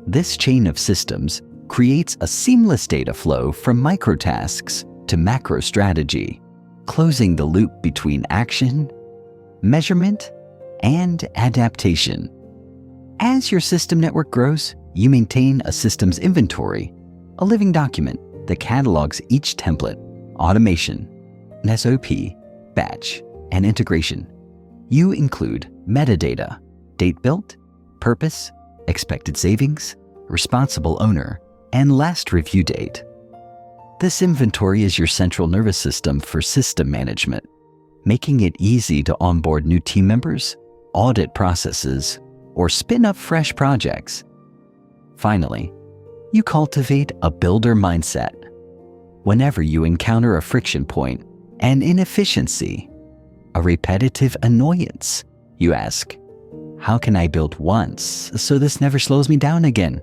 Speaker 1: This chain of systems creates a seamless data flow from microtasks to macro strategy, closing the loop between action, measurement, and adaptation. As your system network grows, you maintain a systems inventory, a living document that catalogs each template, automation, an SOP, batch, and integration. You include metadata, date built, purpose, expected savings, responsible owner, and last review date. This inventory is your central nervous system for system management, making it easy to onboard new team members, audit processes, or spin up fresh projects. Finally, you cultivate a builder mindset. Whenever you encounter a friction point, an inefficiency, a repetitive annoyance, you ask, how can I build once so this never slows me down again?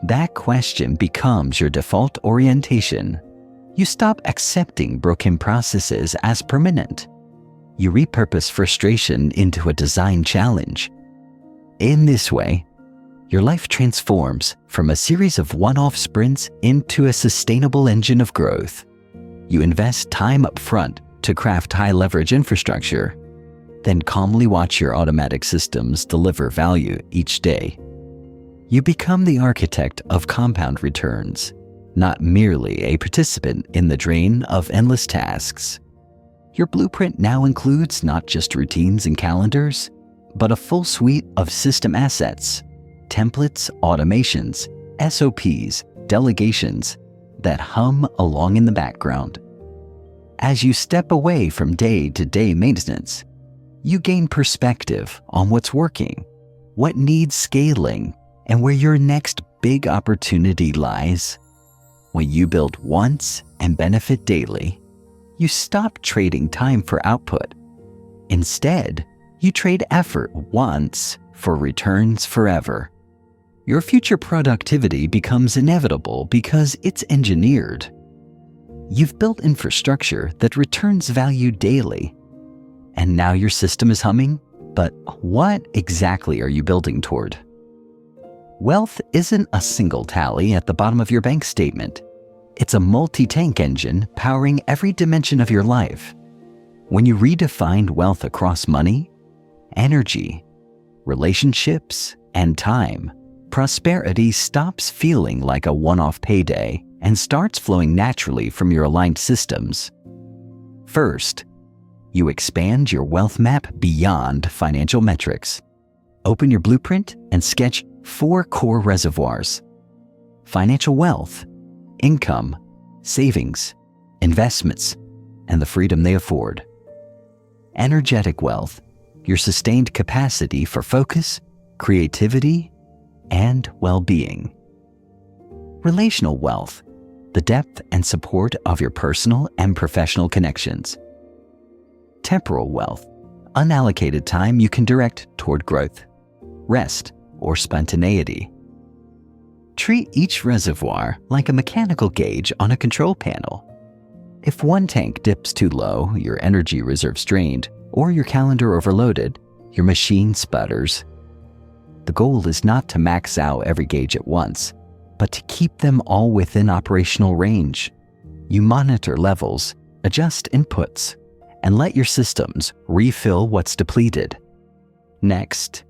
Speaker 1: That question becomes your default orientation. You stop accepting broken processes as permanent. You repurpose frustration into a design challenge. In this way, your life transforms from a series of one-off sprints into a sustainable engine of growth. You invest time up front to craft high-leverage infrastructure, then calmly watch your automatic systems deliver value each day. You become the architect of compound returns, not merely a participant in the drain of endless tasks. Your blueprint now includes not just routines and calendars, but a full suite of system assets, templates, automations, SOPs, delegations that hum along in the background. As you step away from day-to-day maintenance, you gain perspective on what's working, what needs scaling, and where your next big opportunity lies. When you build once and benefit daily, you stop trading time for output. Instead, you trade effort once for returns forever. Your future productivity becomes inevitable because it's engineered. You've built infrastructure that returns value daily. And now your system is humming, but what exactly are you building toward? Wealth isn't a single tally at the bottom of your bank statement. It's a multi-tank engine powering every dimension of your life. When you redefine wealth across money, energy, relationships, and time, prosperity stops feeling like a one-off payday and starts flowing naturally from your aligned systems. First, you expand your wealth map beyond financial metrics. Open your blueprint and sketch 4 core reservoirs: financial wealth, income, savings, investments, and the freedom they afford. Energetic wealth, your sustained capacity for focus, creativity, and well-being. Relational wealth, the depth and support of your personal and professional connections. Temporal wealth, unallocated time you can direct toward growth, rest, or spontaneity. Treat each reservoir like a mechanical gauge on a control panel. If one tank dips too low, your energy reserve strained, or your calendar overloaded, your machine sputters. The goal is not to max out every gauge at once, but to keep them all within operational range. You monitor levels, adjust inputs, and let your systems refill what's depleted. Next,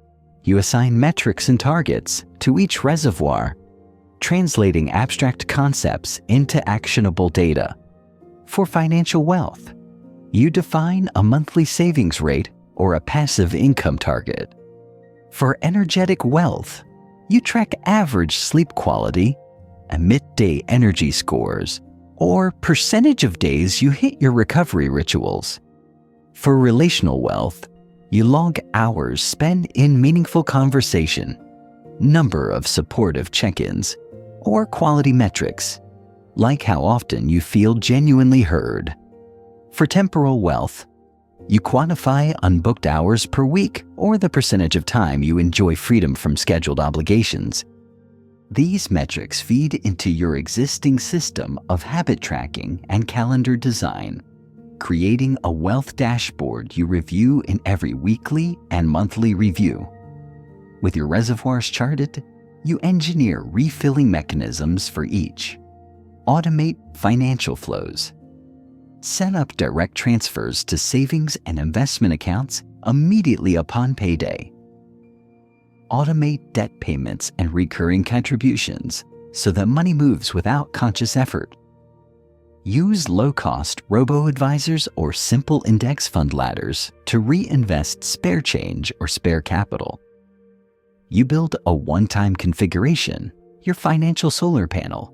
Speaker 1: you assign metrics and targets to each reservoir, translating abstract concepts into actionable data. For financial wealth, you define a monthly savings rate or a passive income target. For energetic wealth, you track average sleep quality, and midday energy scores, or percentage of days you hit your recovery rituals. For relational wealth, you log hours spent in meaningful conversation, number of supportive check-ins, or quality metrics, like how often you feel genuinely heard. For temporal wealth, you quantify unbooked hours per week or the percentage of time you enjoy freedom from scheduled obligations. These metrics feed into your existing system of habit tracking and calendar design, creating a wealth dashboard you review in every weekly and monthly review. With your reservoirs charted, you engineer refilling mechanisms for each. Automate financial flows. Set up direct transfers to savings and investment accounts immediately upon payday. Automate debt payments and recurring contributions so that money moves without conscious effort. Use low-cost robo-advisors or simple index fund ladders to reinvest spare change or spare capital. You build a one-time configuration, your financial solar panel,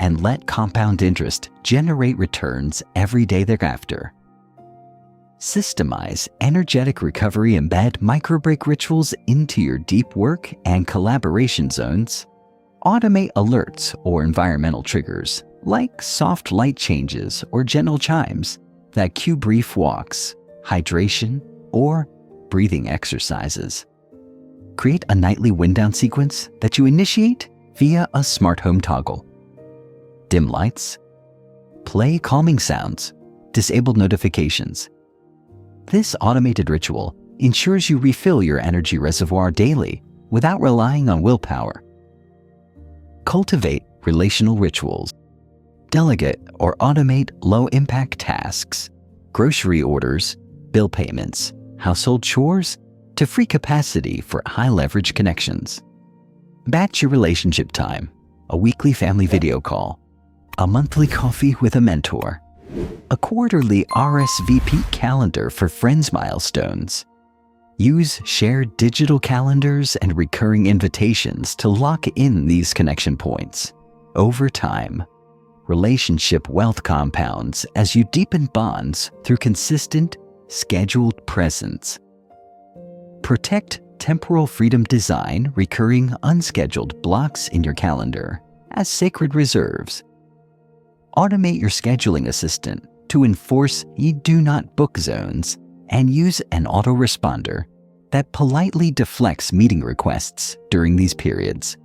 Speaker 1: and let compound interest generate returns every day thereafter. Systemize energetic recovery, embed microbreak rituals into your deep work and collaboration zones. Automate alerts or environmental triggers, like soft light changes or gentle chimes that cue brief walks, hydration, or breathing exercises. Create a nightly wind-down sequence that you initiate via a smart home toggle. Dim lights, play calming sounds, disable notifications. This automated ritual ensures you refill your energy reservoir daily without relying on willpower. Cultivate relational rituals. Delegate or automate low-impact tasks, grocery orders, bill payments, household chores, to free capacity for high-leverage connections. Batch your relationship time, a weekly family video call, a monthly coffee with a mentor, a quarterly RSVP calendar for friends' milestones. Use shared digital calendars and recurring invitations to lock in these connection points. Over time, relationship wealth compounds as you deepen bonds through consistent, scheduled presence. Protect temporal freedom. Design recurring unscheduled blocks in your calendar as sacred reserves. Automate your scheduling assistant to enforce you do not book zones and use an autoresponder that politely deflects meeting requests during these periods.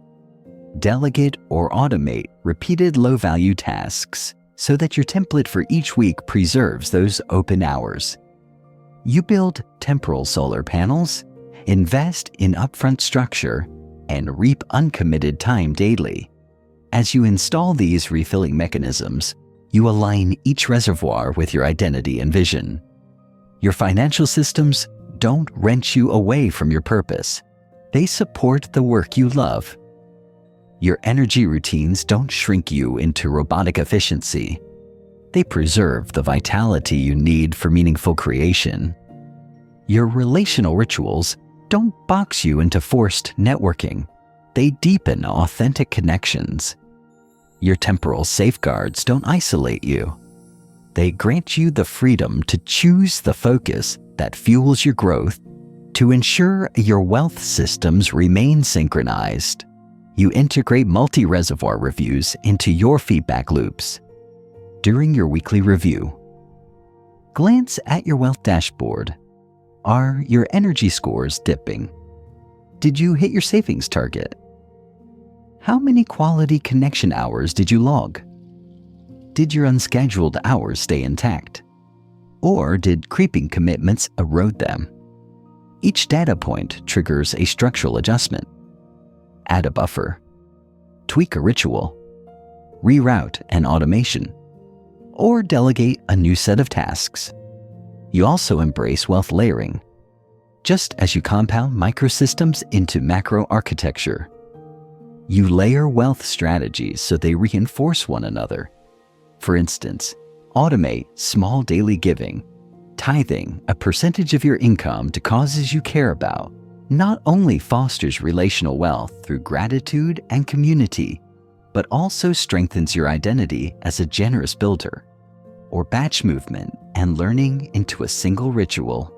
Speaker 1: Delegate or automate repeated low-value tasks so that your template for each week preserves those open hours. You build temporal solar panels, invest in upfront structure, and reap uncommitted time daily. As you install these refilling mechanisms, you align each reservoir with your identity and vision. Your financial systems don't wrench you away from your purpose. They support the work you love. Your energy routines don't shrink you into robotic efficiency. They preserve the vitality you need for meaningful creation. Your relational rituals don't box you into forced networking. They deepen authentic connections. Your temporal safeguards don't isolate you. They grant you the freedom to choose the focus that fuels your growth. To ensure your wealth systems remain synchronized, you integrate multi-reservoir reviews into your feedback loops. During your weekly review, glance at your wealth dashboard. Are your energy scores dipping? Did you hit your savings target? How many quality connection hours did you log? Did your unscheduled hours stay intact? Or did creeping commitments erode them? Each data point triggers a structural adjustment. Add a buffer, tweak a ritual, reroute an automation, or delegate a new set of tasks. You also embrace wealth layering. Just as you compound microsystems into macro architecture, you layer wealth strategies so they reinforce one another. For instance, automate small daily giving, tithing a percentage of your income to causes you care about. Not only fosters relational wealth through gratitude and community, but also strengthens your identity as a generous builder. Or batch movement and learning into a single ritual,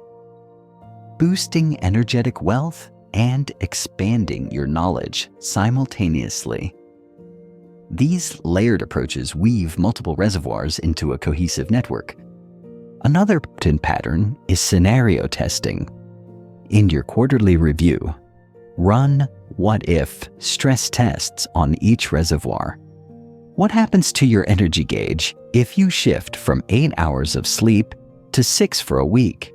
Speaker 1: boosting energetic wealth and expanding your knowledge simultaneously. These layered approaches weave multiple reservoirs into a cohesive network. Another potent pattern is scenario testing. In your quarterly review, run what-if stress tests on each reservoir. What happens to your energy gauge if you shift from 8 hours of sleep to 6 for a week?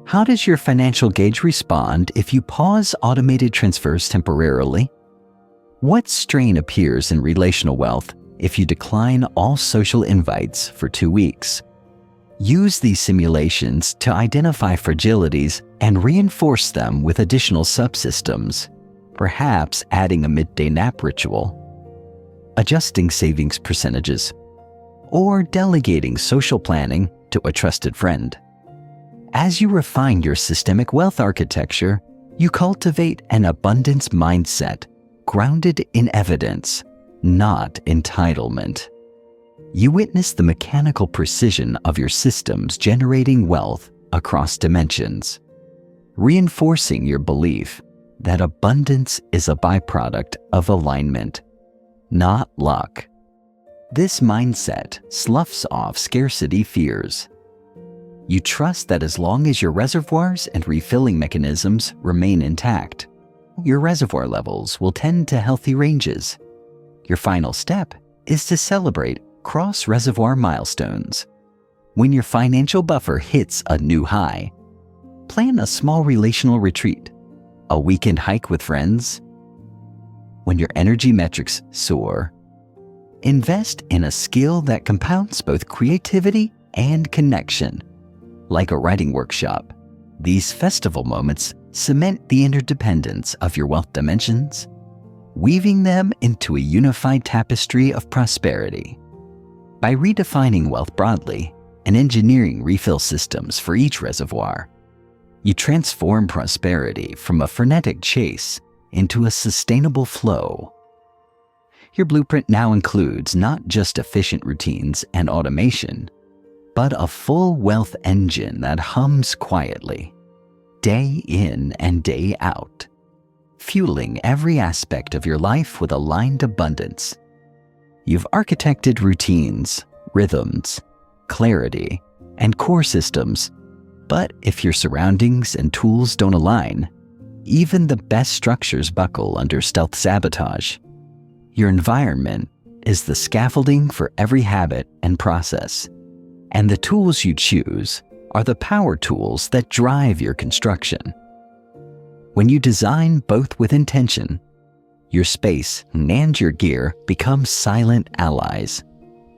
Speaker 1: How does your financial gauge respond if you pause automated transfers temporarily? What strain appears in relational wealth if you decline all social invites for 2 weeks? Use these simulations to identify fragilities and reinforce them with additional subsystems, perhaps adding a midday nap ritual, adjusting savings percentages, or delegating social planning to a trusted friend. As you refine your systemic wealth architecture, you cultivate an abundance mindset grounded in evidence, not entitlement. You witness the mechanical precision of your systems generating wealth across dimensions, reinforcing your belief that abundance is a byproduct of alignment, not luck. This mindset sloughs off scarcity fears. You trust that as long as your reservoirs and refilling mechanisms remain intact, your reservoir levels will tend to healthy ranges. Your final step is to celebrate cross-reservoir milestones. When your financial buffer hits a new high, plan a small relational retreat, a weekend hike with friends. When your energy metrics soar, invest in a skill that compounds both creativity and connection. Like a writing workshop, these festival moments cement the interdependence of your wealth dimensions, weaving them into a unified tapestry of prosperity. By redefining wealth broadly and engineering refill systems for each reservoir, you transform prosperity from a frenetic chase into a sustainable flow. Your blueprint now includes not just efficient routines and automation, but a full wealth engine that hums quietly, day in and day out, fueling every aspect of your life with aligned abundance. You've architected routines, rhythms, clarity, and core systems, but if your surroundings and tools don't align, even the best structures buckle under stealth sabotage. Your environment is the scaffolding for every habit and process, and the tools you choose are the power tools that drive your construction. When you design both with intention, your space and your gear become silent allies,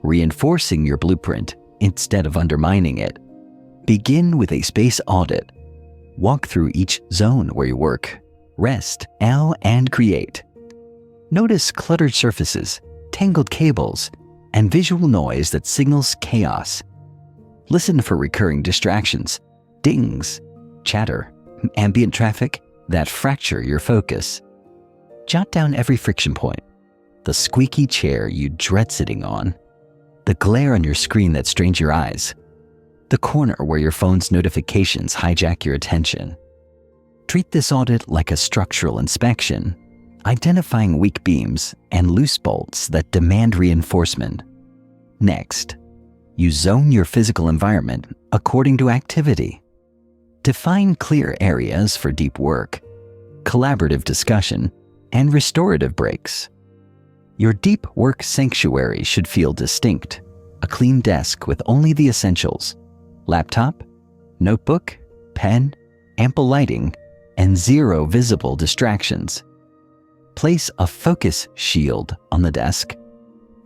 Speaker 1: reinforcing your blueprint instead of undermining it. Begin with a space audit. Walk through each zone where you work, rest, and create. Notice cluttered surfaces, tangled cables, and visual noise that signals chaos. Listen for recurring distractions, dings, chatter, ambient traffic that fracture your focus. Jot down every friction point, the squeaky chair you dread sitting on, the glare on your screen that strains your eyes, the corner where your phone's notifications hijack your attention. Treat this audit like a structural inspection, identifying weak beams and loose bolts that demand reinforcement. Next, you zone your physical environment according to activity. Define clear areas for deep work, collaborative discussion, and restorative breaks. Your deep work sanctuary should feel distinct, a clean desk with only the essentials, laptop, notebook, pen, ample lighting, and zero visible distractions. Place a focus shield on the desk,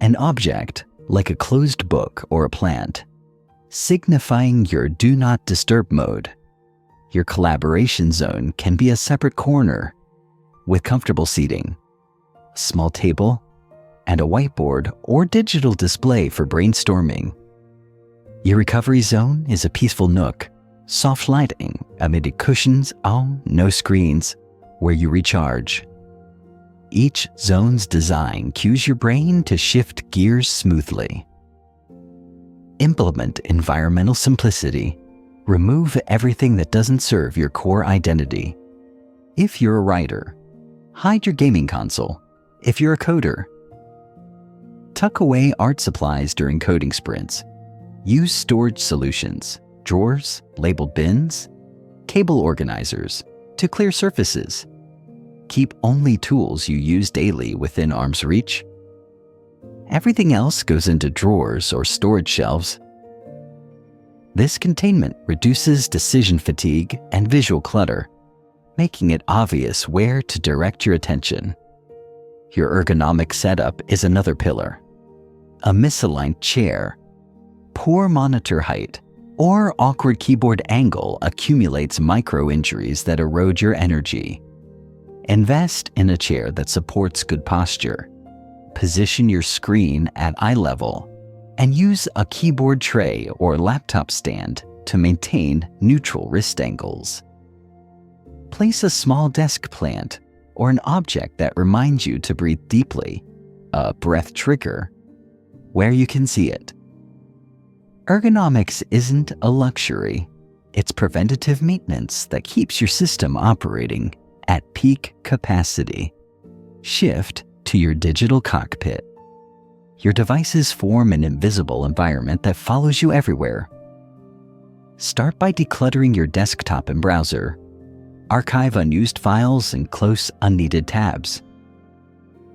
Speaker 1: an object like a closed book or a plant, signifying your do not disturb mode. Your collaboration zone can be a separate corner with comfortable seating, a small table, and a whiteboard or digital display for brainstorming. Your recovery zone is a peaceful nook, soft lighting amid cushions, no screens, where you recharge. Each zone's design cues your brain to shift gears smoothly. Implement environmental simplicity. Remove everything that doesn't serve your core identity. If you're a writer, hide your gaming console. If you're a coder, tuck away art supplies during coding sprints. Use storage solutions, drawers, labeled bins, cable organizers to clear surfaces. Keep only tools you use daily within arm's reach. Everything else goes into drawers or storage shelves. This containment reduces decision fatigue and visual clutter, making it obvious where to direct your attention. Your ergonomic setup is another pillar. A misaligned chair, poor monitor height, or awkward keyboard angle accumulates micro-injuries that erode your energy. Invest in a chair that supports good posture. Position your screen at eye level and use a keyboard tray or laptop stand to maintain neutral wrist angles. Place a small desk plant or an object that reminds you to breathe deeply, a breath trigger, where you can see it. Ergonomics isn't a luxury. It's preventative maintenance that keeps your system operating at peak capacity. Shift to your digital cockpit. Your devices form an invisible environment that follows you everywhere. Start by decluttering your desktop and browser. Archive unused files and close unneeded tabs.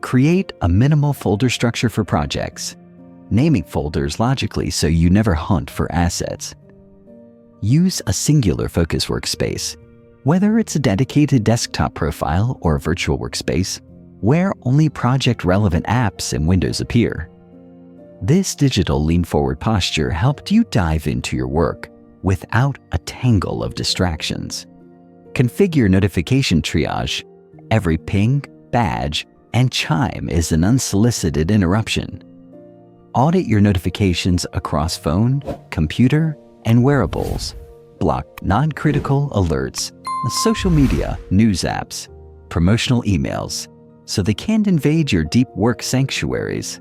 Speaker 1: Create a minimal folder structure for projects. naming folders logically so you never hunt for assets. Use a singular focus workspace, whether it's a dedicated desktop profile or a virtual workspace, where only project-relevant apps and windows appear. This digital lean-forward posture helped you dive into your work without a tangle of distractions. Configure notification triage. Every ping, badge, and chime is an unsolicited interruption. Audit your notifications across phone, computer, and wearables. Block non-critical alerts, social media, news apps, promotional emails, so they can't invade your deep work sanctuaries.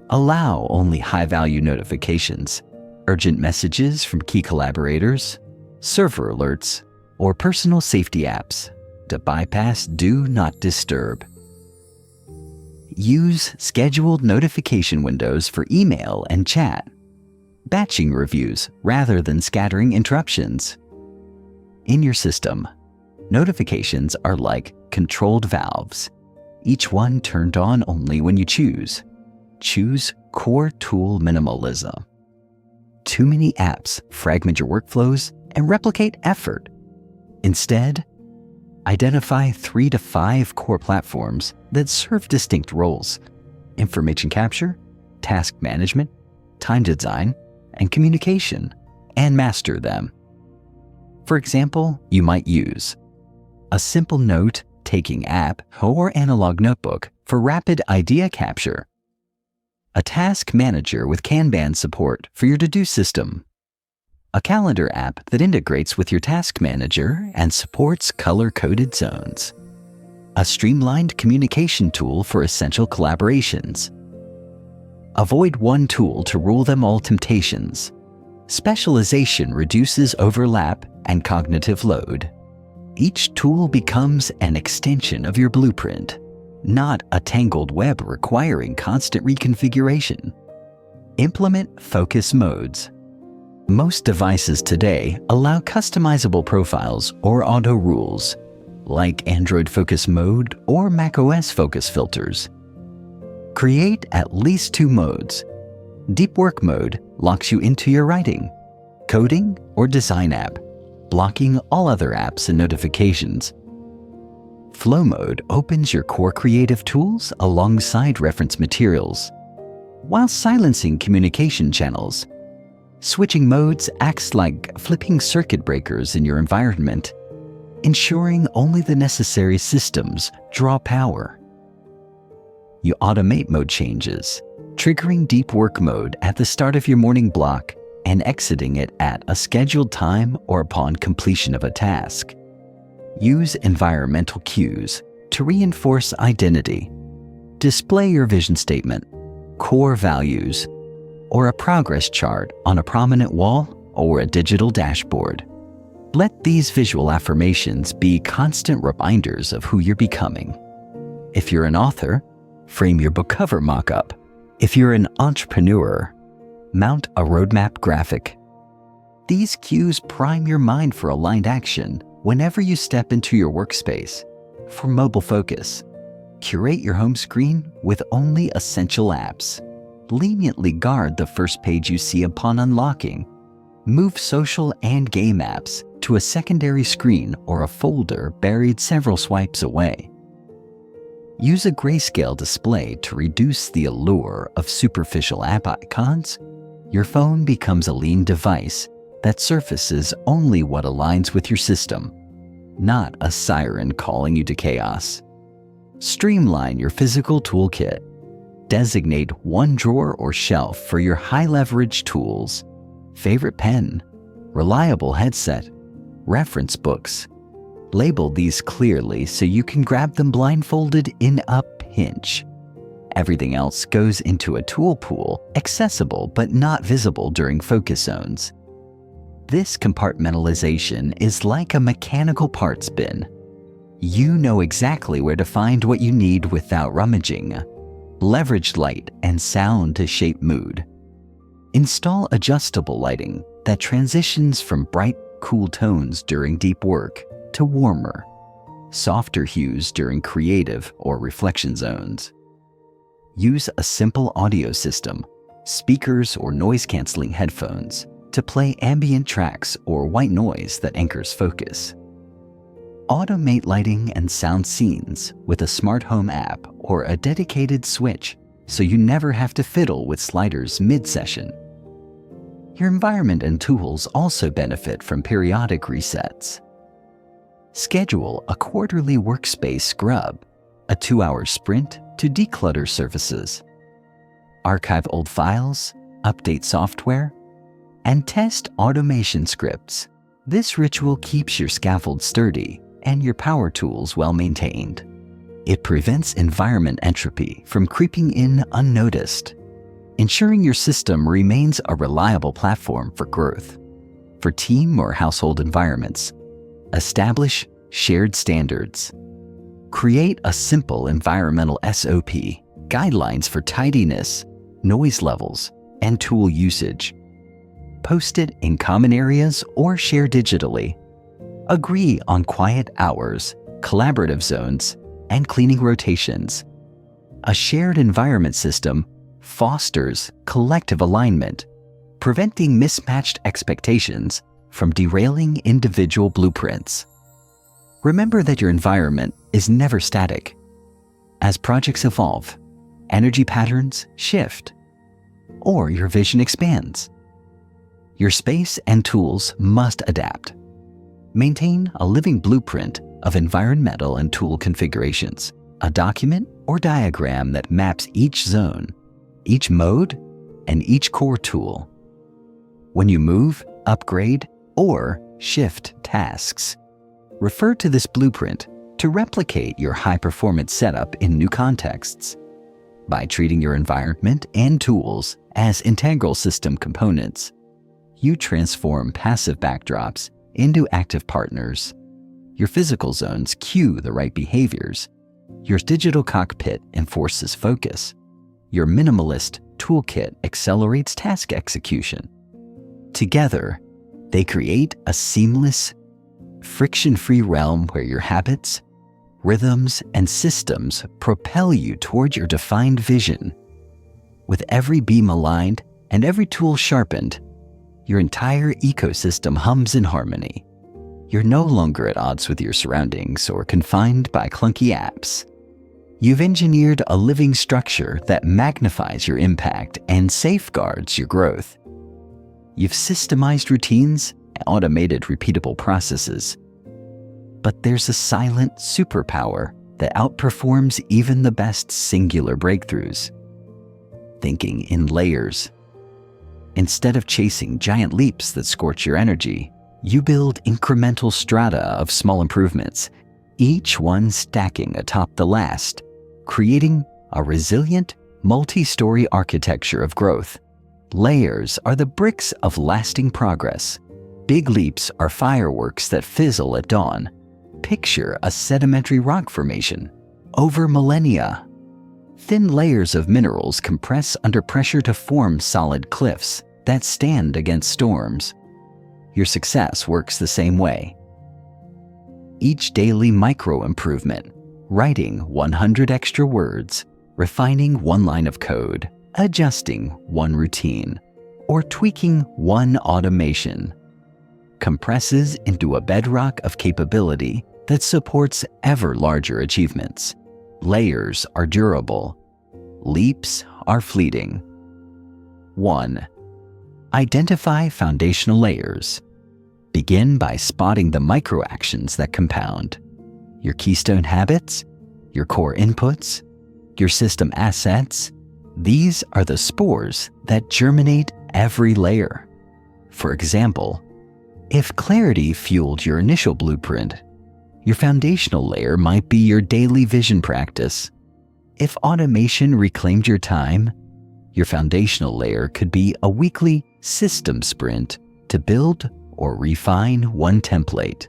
Speaker 1: Allow only high-value notifications, urgent messages from key collaborators, server alerts, or personal safety apps to bypass Do Not Disturb. Use scheduled notification windows for email and chat, batching reviews rather than scattering interruptions. In your system, notifications are like controlled valves, each one turned on only when you choose. Choose core tool minimalism. Too many apps fragment your workflows and replicate effort. Instead, identify 3 to 5 core platforms that serve distinct roles: information capture, task management, time design, and communication, and master them. For example, you might use a simple note-taking app or analog notebook for rapid idea capture, a task manager with Kanban support for your to-do system, a calendar app that integrates with your task manager and supports color-coded zones, a streamlined communication tool for essential collaborations. Avoid one tool to rule them all temptations. Specialization reduces overlap and cognitive load. Each tool becomes an extension of your blueprint, not a tangled web requiring constant reconfiguration. Implement focus modes. Most devices today allow customizable profiles or auto rules, like Android focus mode or macOS focus filters. Create at least 2 modes. Deep work mode locks you into your writing, coding, or design app, blocking all other apps and notifications. Flow mode opens your core creative tools alongside reference materials, while silencing communication channels. Switching modes acts like flipping circuit breakers in your environment, ensuring only the necessary systems draw power. You automate mode changes, triggering deep work mode at the start of your morning block and exiting it at a scheduled time or upon completion of a task. Use environmental cues to reinforce identity. Display your vision statement, core values, or a progress chart on a prominent wall or a digital dashboard. Let these visual affirmations be constant reminders of who you're becoming. If you're an author, frame your book cover mock-up. If you're an entrepreneur, mount a roadmap graphic. These cues prime your mind for aligned action whenever you step into your workspace. For mobile focus, curate your home screen with only essential apps. Leniently guard the first page you see upon unlocking. Move social and game apps to a secondary screen or a folder buried several swipes away. Use a grayscale display to reduce the allure of superficial app icons. Your phone becomes a lean device that surfaces only what aligns with your system, not a siren calling you to chaos. Streamline your physical toolkit. Designate one drawer or shelf for your high-leverage tools, favorite pen, reliable headset, reference books. Label these clearly so you can grab them blindfolded in a pinch. Everything else goes into a tool pool, accessible but not visible during focus zones. This compartmentalization is like a mechanical parts bin. You know exactly where to find what you need without rummaging. Leverage light and sound to shape mood. Install adjustable lighting that transitions from bright, cool tones during deep work to warmer, softer hues during creative or reflection zones. Use a simple audio system, speakers or noise-canceling headphones, to play ambient tracks or white noise that anchors focus. Automate lighting and sound scenes with a smart home app or a dedicated switch so you never have to fiddle with sliders mid-session. Your environment and tools also benefit from periodic resets. Schedule a quarterly workspace scrub, a 2-hour sprint to declutter surfaces. Archive old files, update software, and test automation scripts. This ritual keeps your scaffold sturdy and your power tools well maintained. It prevents environment entropy from creeping in unnoticed, ensuring your system remains a reliable platform for growth. For team or household environments, establish shared standards. Create a simple environmental SOP, guidelines for tidiness, noise levels, and tool usage. Post it in common areas or share digitally. Agree on quiet hours, collaborative zones, and cleaning rotations. A shared environment system fosters collective alignment, preventing mismatched expectations from derailing individual blueprints. Remember that your environment is never static. As projects evolve, energy patterns shift, or your vision expands. Your space and tools must adapt. Maintain a living blueprint of environmental and tool configurations, a document or diagram that maps each zone, each mode, and each core tool. When you move, upgrade, or shift tasks, refer to this blueprint to replicate your high-performance setup in new contexts. By treating your environment and tools as integral system components, you transform passive backdrops into active partners. Your physical zones cue the right behaviors. Your digital cockpit enforces focus. Your minimalist toolkit accelerates task execution. Together, they create a seamless, friction-free realm where your habits, rhythms, and systems propel you toward your defined vision. With every beam aligned and every tool sharpened, your entire ecosystem hums in harmony. You're no longer at odds with your surroundings or confined by clunky apps. You've engineered a living structure that magnifies your impact and safeguards your growth. You've systemized routines and automated repeatable processes. But there's a silent superpower that outperforms even the best singular breakthroughs. Thinking in layers. Instead of chasing giant leaps that scorch your energy, you build incremental strata of small improvements, each one stacking atop the last, creating a resilient, multi-story architecture of growth. Layers are the bricks of lasting progress. Big leaps are fireworks that fizzle at dawn. Picture a sedimentary rock formation over millennia. Thin layers of minerals compress under pressure to form solid cliffs that stand against storms. Your success works the same way. Each daily micro-improvement, writing 100 extra words, refining one line of code, adjusting one routine, or tweaking one automation, compresses into a bedrock of capability that supports ever larger achievements. Layers are durable. Leaps are fleeting. 1. Identify foundational layers. Begin by spotting the micro-actions that compound. Your keystone habits, your core inputs, your system assets. These are the spores that germinate every layer. For example, if clarity fueled your initial blueprint, your foundational layer might be your daily vision practice. If automation reclaimed your time, your foundational layer could be a weekly system sprint to build or refine one template.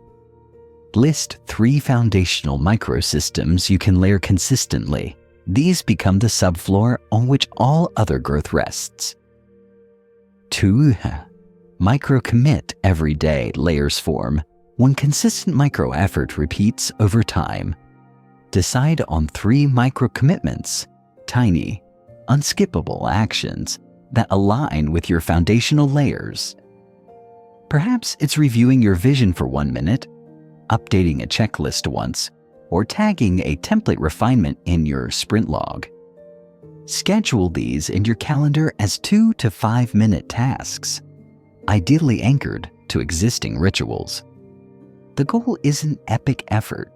Speaker 1: List 3 foundational microsystems you can layer consistently. These become the subfloor on which all other growth rests. 2. Micro-commit every day layers form when consistent micro-effort repeats over time. Decide on 3 micro-commitments, tiny, unskippable actions that align with your foundational layers. Perhaps it's reviewing your vision for 1 minute, updating a checklist once, or tagging a template refinement in your sprint log. Schedule these in your calendar as 2 to 5 minute tasks, ideally anchored to existing rituals. The goal isn't epic effort,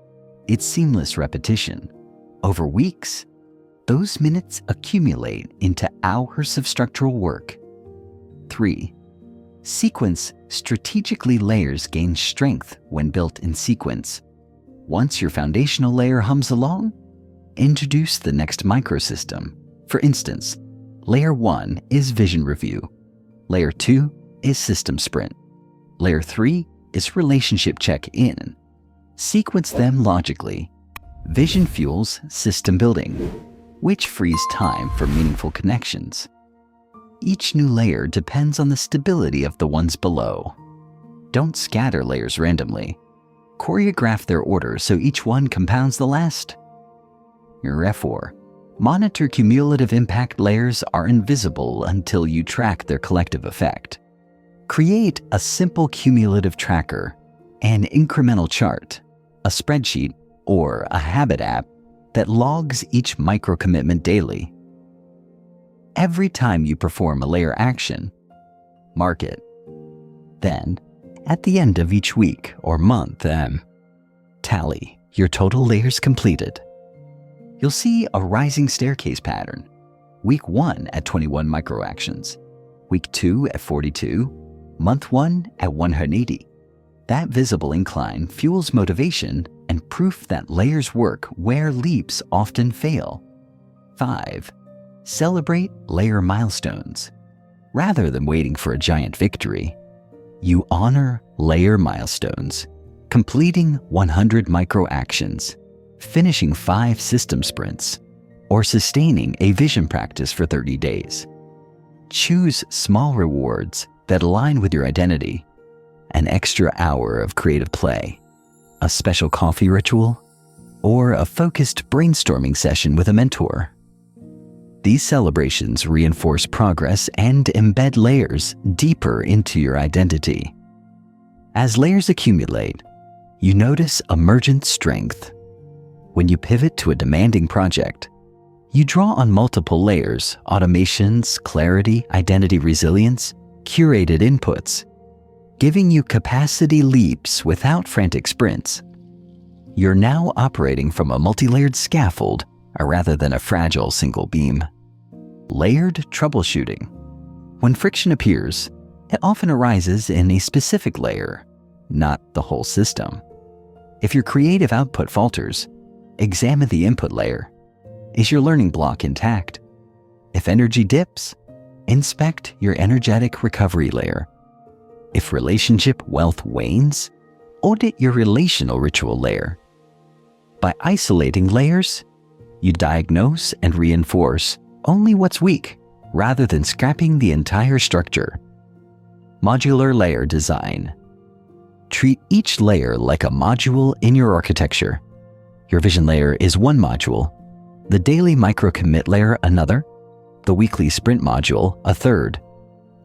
Speaker 1: it's seamless repetition. Over weeks, those minutes accumulate into hours of structural work. 3. Sequence strategically. Layers gain strength when built in sequence. Once your foundational layer hums along, introduce the next microsystem. For instance, Layer 1 is Vision Review. Layer 2 is System Sprint. Layer 3 is Relationship Check-In. Sequence them logically. Vision fuels system building, which frees time for meaningful connections. Each new layer depends on the stability of the ones below. Don't scatter layers randomly. Choreograph their order so each one compounds the last. Your 4. Monitor cumulative impact. Layers are invisible until you track their collective effect. Create a simple cumulative tracker, an incremental chart, a spreadsheet, or a habit app that logs each micro-commitment daily. Every time you perform a layer action, mark it. Then, at the end of each week or month, tally your total layers completed. You'll see a rising staircase pattern. Week 1 at 21 microactions, week 2 at 42, month 1 at 180. That visible incline fuels motivation and proof that layers work where leaps often fail. 5. Celebrate layer milestones. Rather than waiting for a giant victory, you honor layer milestones, completing 100 microactions, finishing 5 system sprints, or sustaining a vision practice for 30 days. Choose small rewards that align with your identity. An extra hour of creative play, a special coffee ritual, or a focused brainstorming session with a mentor. These celebrations reinforce progress and embed layers deeper into your identity. As layers accumulate, you notice emergent strength. When you pivot to a demanding project, you draw on multiple layers: automations, clarity, identity resilience, curated inputs, giving you capacity leaps without frantic sprints. You're now operating from a multi-layered scaffold rather than a fragile single beam. Layered troubleshooting. When friction appears, it often arises in a specific layer, not the whole system. If your creative output falters, examine the input layer. Is your learning block intact? If energy dips, inspect your energetic recovery layer. If relationship wealth wanes, audit your relational ritual layer. By isolating layers, you diagnose and reinforce only what's weak, rather than scrapping the entire structure. Modular layer design. Treat each layer like a module in your architecture. Your vision layer is one module, the daily micro-commit layer another, the weekly sprint module a third.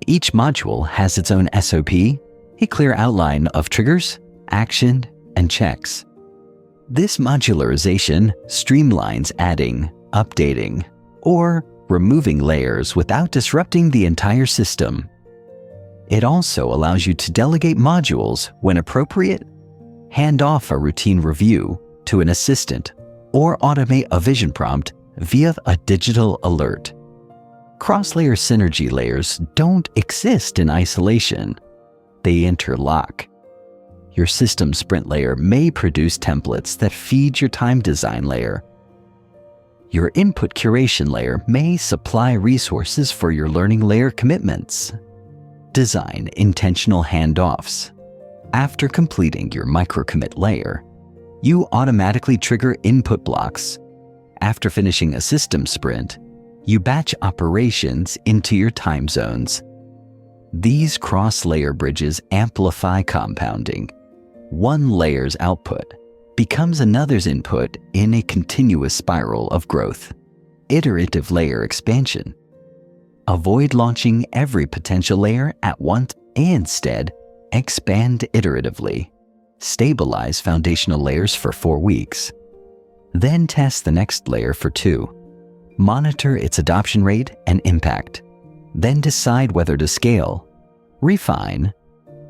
Speaker 1: Each module has its own SOP, a clear outline of triggers, action, and checks. This modularization streamlines adding, updating, or removing layers without disrupting the entire system. It also allows you to delegate modules when appropriate, hand off a routine review to an assistant, or automate a vision prompt via a digital alert. Cross-layer synergy layers don't exist in isolation. They interlock. Your system sprint layer may produce templates that feed your time design layer. Your input curation layer may supply resources for your learning layer commitments. Design intentional handoffs. After completing your micro-commit layer, you automatically trigger input blocks. After finishing a system sprint, you batch operations into your time zones. These cross-layer bridges amplify compounding. One layer's output becomes another's input in a continuous spiral of growth. iterative layer expansion. Avoid launching every potential layer at once and instead expand iteratively. Stabilize foundational layers for 4 weeks. Then test the next layer for 2. Monitor its adoption rate and impact. Then decide whether to scale, refine,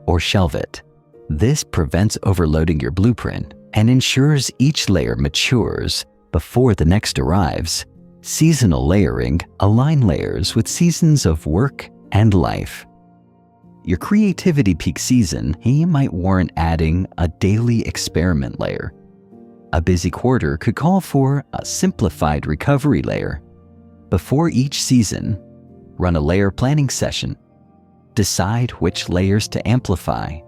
Speaker 1: or shelve it. This prevents overloading your blueprint and ensures each layer matures before the next arrives. Seasonal layering align layers with seasons of work and life. Your creativity peak season, might warrant adding a daily experiment layer. A busy quarter could call for a simplified recovery layer. Before each season, run a layer planning session. Decide which layers to amplify,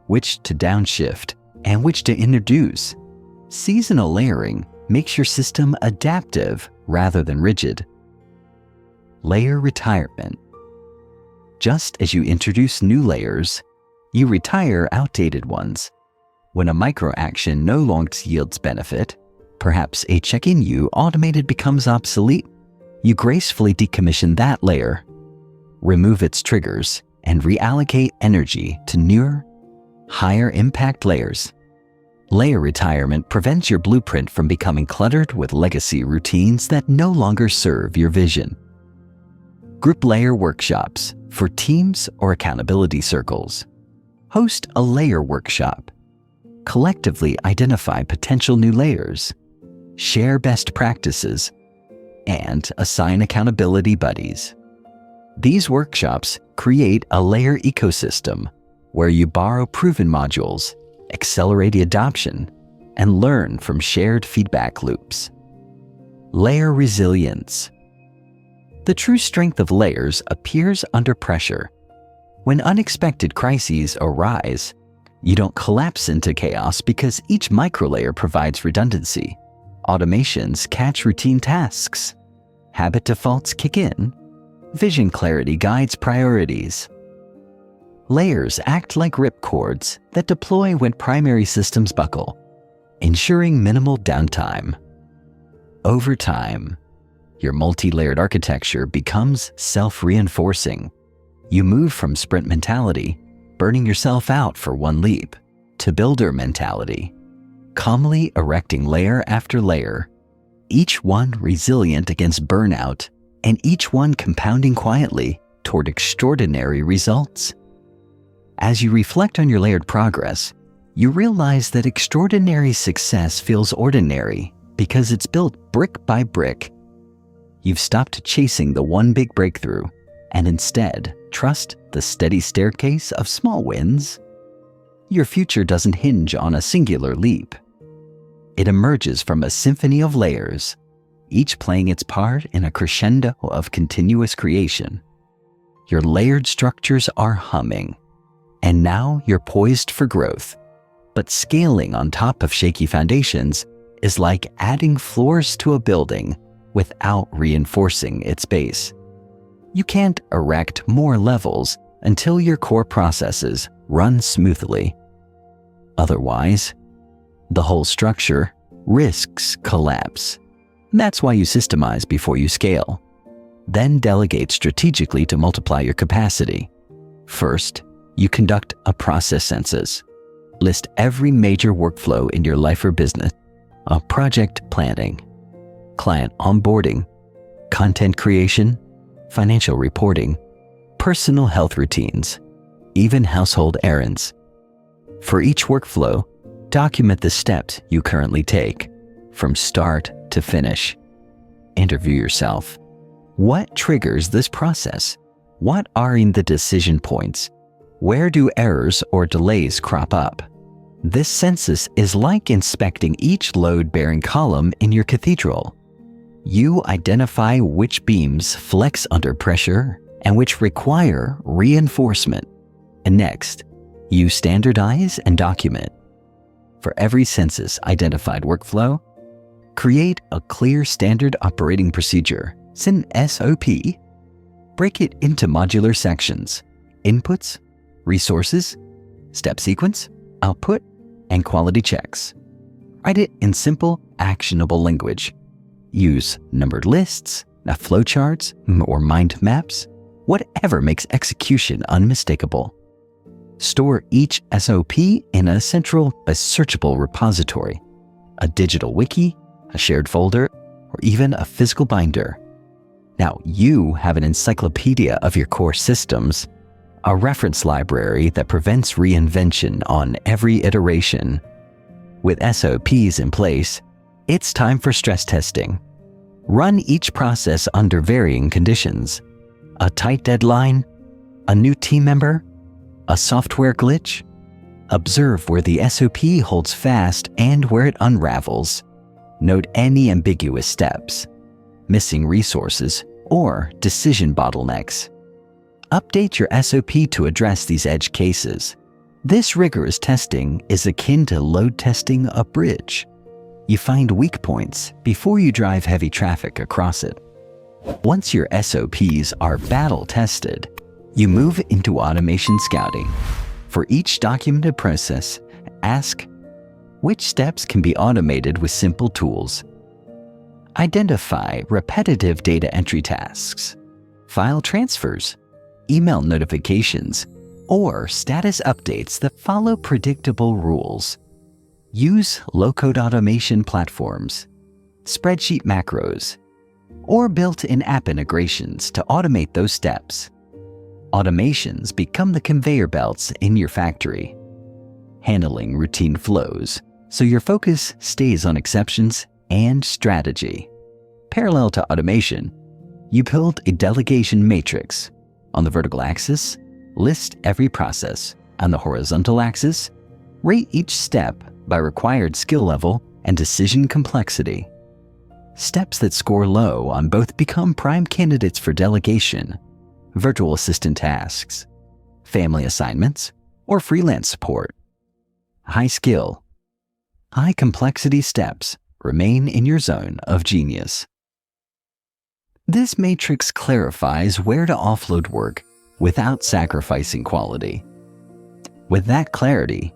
Speaker 1: which to downshift, and which to introduce. Seasonal layering makes your system adaptive rather than rigid. Layer retirement. Just as you introduce new layers, you retire outdated ones. When a micro-action no longer yields benefit, perhaps a check-in you automated becomes obsolete, you gracefully decommission that layer, remove its triggers, and reallocate energy to newer, higher impact layers. Layer retirement prevents your blueprint from becoming cluttered with legacy routines that no longer serve your vision. Group layer workshops for teams or accountability circles. Host a layer workshop. Collectively identify potential new layers, share best practices, and assign accountability buddies. These workshops create a layer ecosystem where you borrow proven modules, accelerate adoption, and learn from shared feedback loops. Layer resilience. The true strength of layers appears under pressure. When unexpected crises arise, you don't collapse into chaos because each microlayer provides redundancy. Automations catch routine tasks. Habit defaults kick in. Vision clarity guides priorities. Layers act like ripcords that deploy when primary systems buckle, ensuring minimal downtime. Over time, your multi-layered architecture becomes self-reinforcing. You move from sprint mentality, burning yourself out for one leap, to builder mentality, calmly erecting layer after layer, each one resilient against burnout, and each one compounding quietly toward extraordinary results. As you reflect on your layered progress, you realize that extraordinary success feels ordinary because it's built brick by brick. You've stopped chasing the one big breakthrough and instead trust the steady staircase of small wins. Your future doesn't hinge on a singular leap. It emerges from a symphony of layers, each playing its part in a crescendo of continuous creation. Your layered structures are humming, and now you're poised for growth. But scaling on top of shaky foundations is like adding floors to a building without reinforcing its base. You can't erect more levels until your core processes run smoothly. Otherwise, the whole structure risks collapse. That's why you systemize before you scale. Then delegate strategically to multiply your capacity. First, you conduct a process census. List every major workflow in your life or business: project planning, client onboarding, content creation, financial reporting, personal health routines, even household errands. For each workflow, document the steps you currently take, from start to finish. Interview yourself. What triggers this process? What are the decision points? Where do errors or delays crop up? This census is like inspecting each load-bearing column in your cathedral. You identify which beams flex under pressure and which require reinforcement. And next, you standardize and document. For every census-identified workflow, create a clear standard operating procedure, an SOP. Break it into modular sections: inputs, resources, step sequence, output, and quality checks. Write it in simple, actionable language. Use numbered lists, flowcharts, or mind maps, whatever makes execution unmistakable. Store each SOP in a central, searchable repository, a digital wiki, a shared folder, or even a physical binder. Now you have an encyclopedia of your core systems, a reference library that prevents reinvention on every iteration. With SOPs in place, it's time for stress testing. Run each process under varying conditions. A tight deadline, a new team member, a software glitch. Observe where the SOP holds fast and where it unravels. Note any ambiguous steps, missing resources, or decision bottlenecks. Update your SOP to address these edge cases. This rigorous testing is akin to load testing a bridge. You find weak points before you drive heavy traffic across it. Once your SOPs are battle tested, you move into automation scouting. For each documented process, ask, which steps can be automated with simple tools? Identify repetitive data entry tasks, file transfers, email notifications, or status updates that follow predictable rules. Use low-code automation platforms, spreadsheet macros, or built-in app integrations to automate those steps. Automations become the conveyor belts in your factory, handling routine flows so your focus stays on exceptions and strategy. Parallel to automation, you build a delegation matrix. On the vertical axis, list every process. On the horizontal axis, rate each step by required skill level and decision complexity. Steps that score low on both become prime candidates for delegation, virtual assistant tasks, family assignments, or freelance support. High skill, high complexity steps remain in your zone of genius. This matrix clarifies where to offload work without sacrificing quality. With that clarity,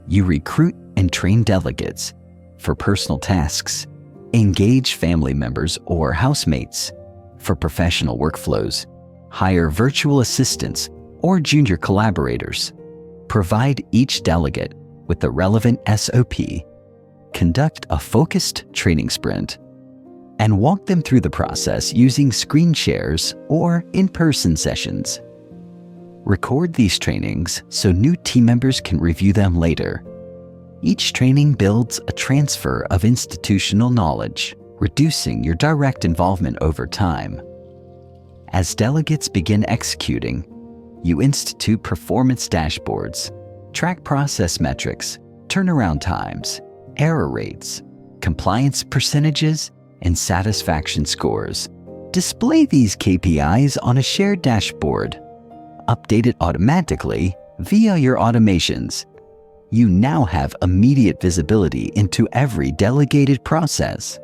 Speaker 1: you recruit and train delegates for personal tasks, engage family members or housemates for professional workflows, hire virtual assistants or junior collaborators, provide each delegate with the relevant SOP, conduct a focused training sprint, and walk them through the process using screen shares or in-person sessions. Record these trainings so new team members can review them later. Each training builds a transfer of institutional knowledge, reducing your direct involvement over time. As delegates begin executing, you institute performance dashboards, track process metrics, turnaround times, error rates, compliance percentages, and satisfaction scores. Display these KPIs on a shared dashboard. Update it automatically via your automations. You now have immediate visibility into every delegated process,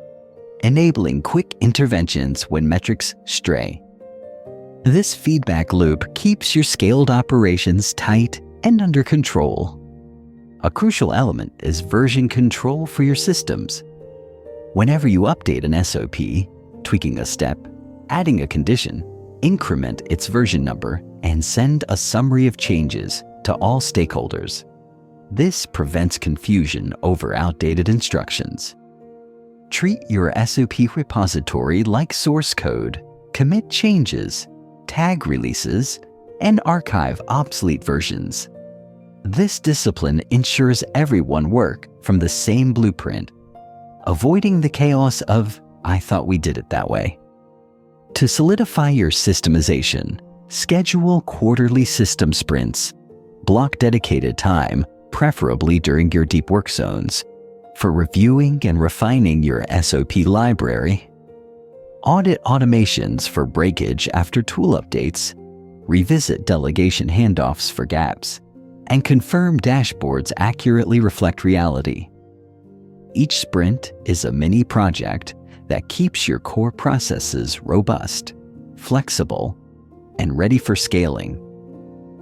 Speaker 1: enabling quick interventions when metrics stray. This feedback loop keeps your scaled operations tight and under control. A crucial element is version control for your systems. Whenever you update an SOP, tweaking a step, adding a condition, increment its version number and send a summary of changes to all stakeholders. This prevents confusion over outdated instructions. Treat your SOP repository like source code. Commit changes, tag releases, and archive obsolete versions. This discipline ensures everyone work from the same blueprint, avoiding the chaos of, "I thought we did it that way." To solidify your systemization, schedule quarterly system sprints. Block dedicated time, preferably during your deep work zones, for reviewing and refining your SOP library. Audit automations for breakage after tool updates, revisit delegation handoffs for gaps, and confirm dashboards accurately reflect reality. Each sprint is a mini project that keeps your core processes robust, flexible, and ready for scaling.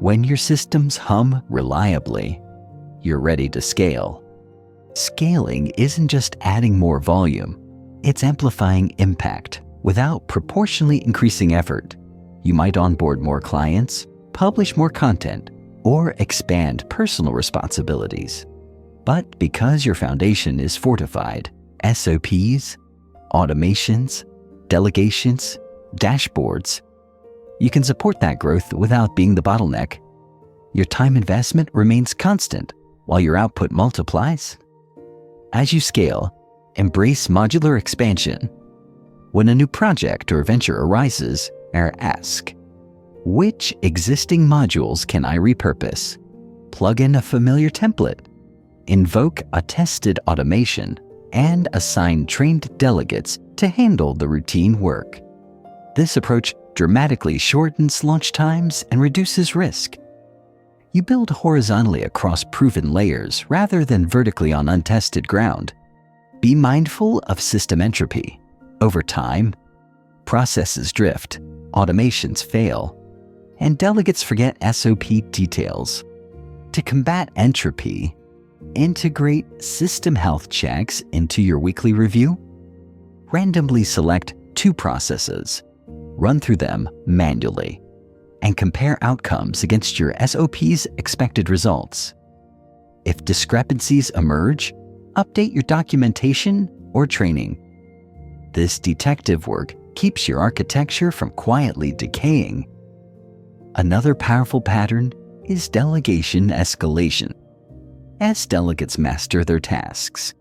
Speaker 1: When your systems hum reliably, you're ready to scale. Scaling isn't just adding more volume, It's amplifying impact without proportionally increasing effort. You might onboard more clients, publish more content, or expand personal responsibilities. But because your foundation is fortified, SOPs, automations, delegations, dashboards, you can support that growth without being the bottleneck. Your time investment remains constant while your output multiplies. As you scale, embrace modular expansion. When a new project or venture arises, ask, which existing modules can I repurpose? Plug in a familiar template, invoke a tested automation, and assign trained delegates to handle the routine work. This approach dramatically shortens launch times and reduces risk. You build horizontally across proven layers rather than vertically on untested ground. Be mindful of system entropy. Over time, processes drift, automations fail, and delegates forget SOP details. To combat entropy, integrate system health checks into your weekly review. Randomly select 2 processes, run through them manually, and compare outcomes against your SOP's expected results. If discrepancies emerge, update your documentation or training. This detective work keeps your architecture from quietly decaying. Another powerful pattern is delegation escalation. As delegates master their tasks,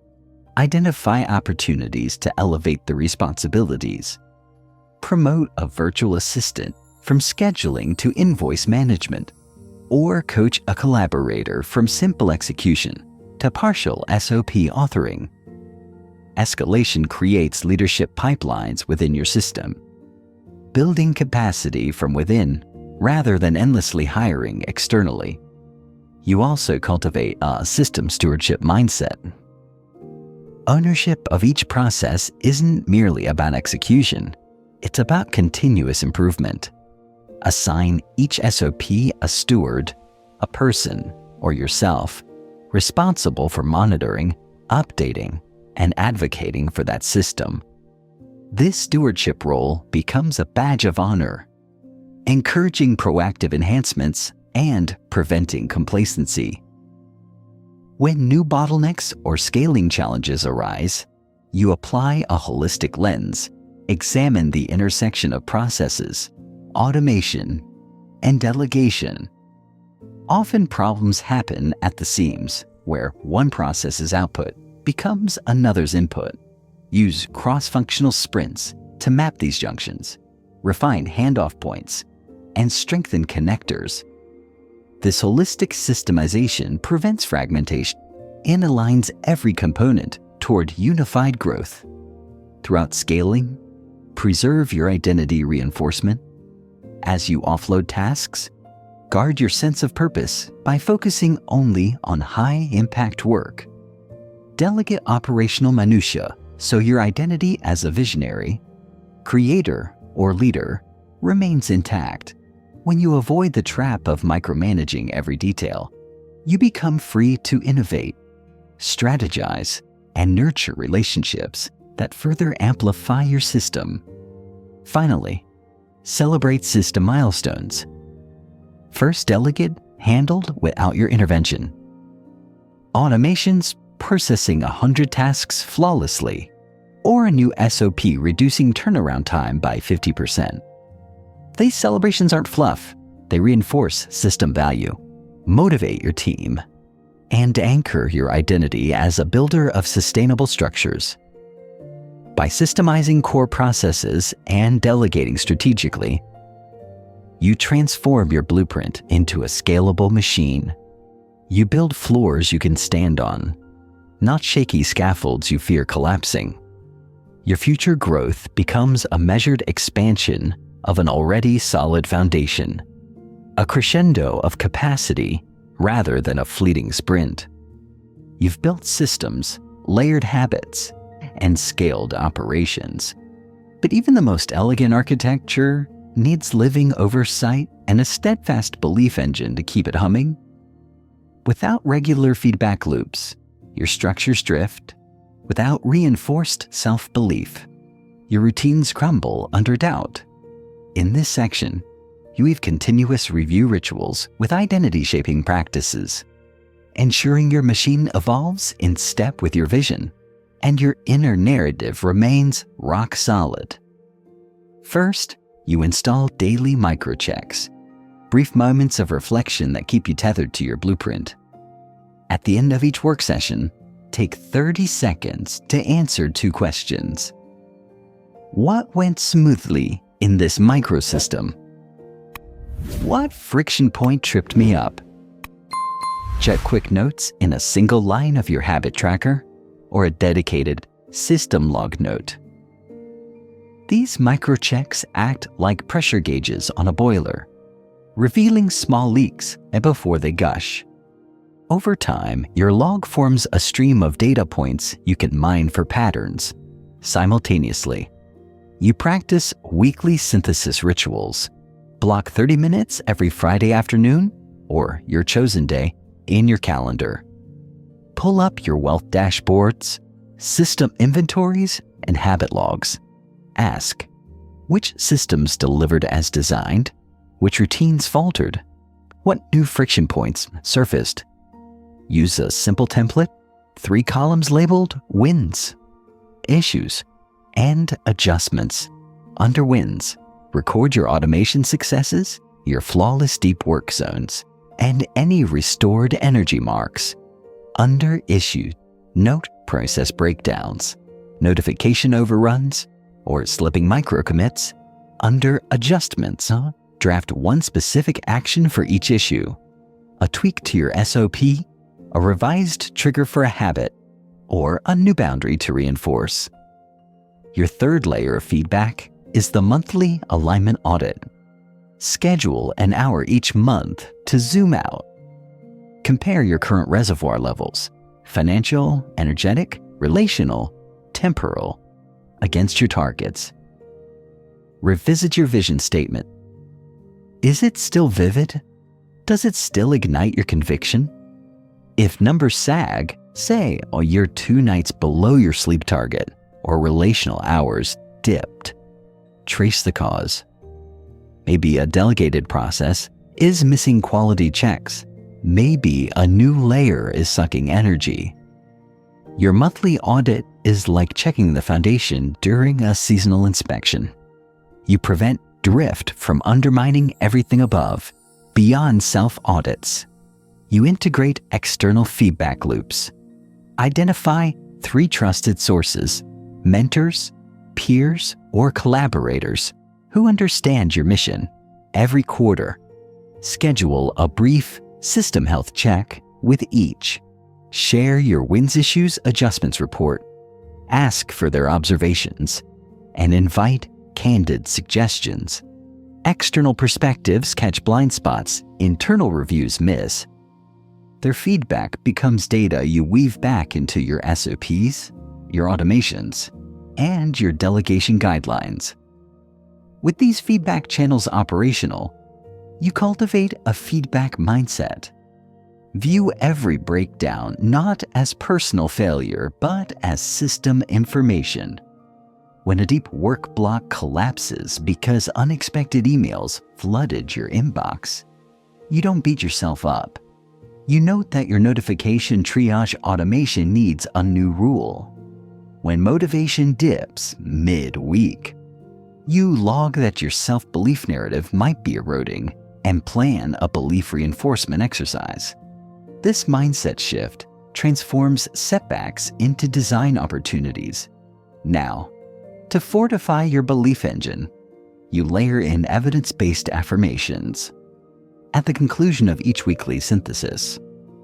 Speaker 1: identify opportunities to elevate the responsibilities. Promote a virtual assistant from scheduling to invoice management, or coach a collaborator from simple execution to partial SOP authoring. Escalation creates leadership pipelines within your system, building capacity from within rather than endlessly hiring externally. You also cultivate a system stewardship mindset. Ownership of each process isn't merely about execution, it's about continuous improvement. Assign each SOP a steward, a person, or yourself, responsible for monitoring, updating, and advocating for that system. This stewardship role becomes a badge of honor, encouraging proactive enhancements and preventing complacency. When new bottlenecks or scaling challenges arise, you apply a holistic lens, examine the intersection of processes, automation, and delegation. Often problems happen at the seams, where one process's output becomes another's input. Use cross-functional sprints to map these junctions, refine handoff points, and strengthen connectors. This holistic systemization prevents fragmentation and aligns every component toward unified growth. Throughout scaling, preserve your identity reinforcement. As you offload tasks, guard your sense of purpose by focusing only on high-impact work. Delegate operational minutiae so your identity as a visionary, creator, or leader remains intact. When you avoid the trap of micromanaging every detail, you become free to innovate, strategize, and nurture relationships that further amplify your system. Finally, celebrate system milestones. First delegate handled without your intervention. Automations processing 100 tasks flawlessly, or a new SOP reducing turnaround time by 50%. These celebrations aren't fluff. They reinforce system value, motivate your team, and anchor your identity as a builder of sustainable structures. By systemizing core processes and delegating strategically, you transform your blueprint into a scalable machine. You build floors you can stand on, not shaky scaffolds you fear collapsing. Your future growth becomes a measured expansion of an already solid foundation, a crescendo of capacity rather than a fleeting sprint. You've built systems, layered habits, and scaled operations. But even the most elegant architecture needs living oversight and a steadfast belief engine to keep it humming. Without regular feedback loops, your structures drift, Without reinforced self-belief, your routines crumble under doubt. In this section, you weave continuous review rituals with identity-shaping practices, ensuring your machine evolves in step with your vision and your inner narrative remains rock solid. First, you install daily microchecks, brief moments of reflection that keep you tethered to your blueprint. At the end of each work session, take 30 seconds to answer 2 questions. What went smoothly in this microsystem? What friction point tripped me up? Check quick notes in a single line of your habit tracker or a dedicated system log note. These microchecks act like pressure gauges on a boiler, revealing small leaks before they gush. Over time, your log forms a stream of data points you can mine for patterns. Simultaneously, you practice weekly synthesis rituals. Block 30 minutes every Friday afternoon, or your chosen day, in your calendar. Pull up your wealth dashboards, system inventories, and habit logs. Ask, which systems delivered as designed? Which routines faltered? What new friction points surfaced? Use a simple template, 3 columns labeled wins, issues, and adjustments. Under wins, record your automation successes, your flawless deep work zones, and any restored energy marks. Under issue, note process breakdowns, notification overruns, or slipping micro commits. Under adjustments, draft one specific action for each issue, a tweak to your SOP, a revised trigger for a habit, or a new boundary to reinforce. Your third layer of feedback is the monthly alignment audit. Schedule an hour each month to zoom out. Compare your current reservoir levels, financial, energetic, relational, temporal, against your targets. Revisit your vision statement. Is it still vivid? Does it still ignite your conviction? If numbers sag, say you're 2 nights below your sleep target or relational hours dipped, trace the cause. Maybe a delegated process is missing quality checks. Maybe a new layer is sucking energy. Your monthly audit is like checking the foundation during a seasonal inspection. You prevent drift from undermining everything above. Beyond self-audits, you integrate external feedback loops. Identify 3 trusted sources, mentors, peers, or collaborators who understand your mission. Every quarter, schedule a brief system health check with each. Share your wins issues adjustments report. Ask for their observations and invite candid suggestions. External perspectives catch blind spots internal reviews miss. Their feedback becomes data you weave back into your SOPs, your automations, and your delegation guidelines. With these feedback channels operational, you cultivate a feedback mindset. View every breakdown not as personal failure, but as system information. When a deep work block collapses because unexpected emails flooded your inbox, you don't beat yourself up. You note that your notification triage automation needs a new rule. When motivation dips mid-week, you log that your self-belief narrative might be eroding and plan a belief reinforcement exercise. This mindset shift transforms setbacks into design opportunities. Now, to fortify your belief engine, you layer in evidence-based affirmations. At the conclusion of each weekly synthesis,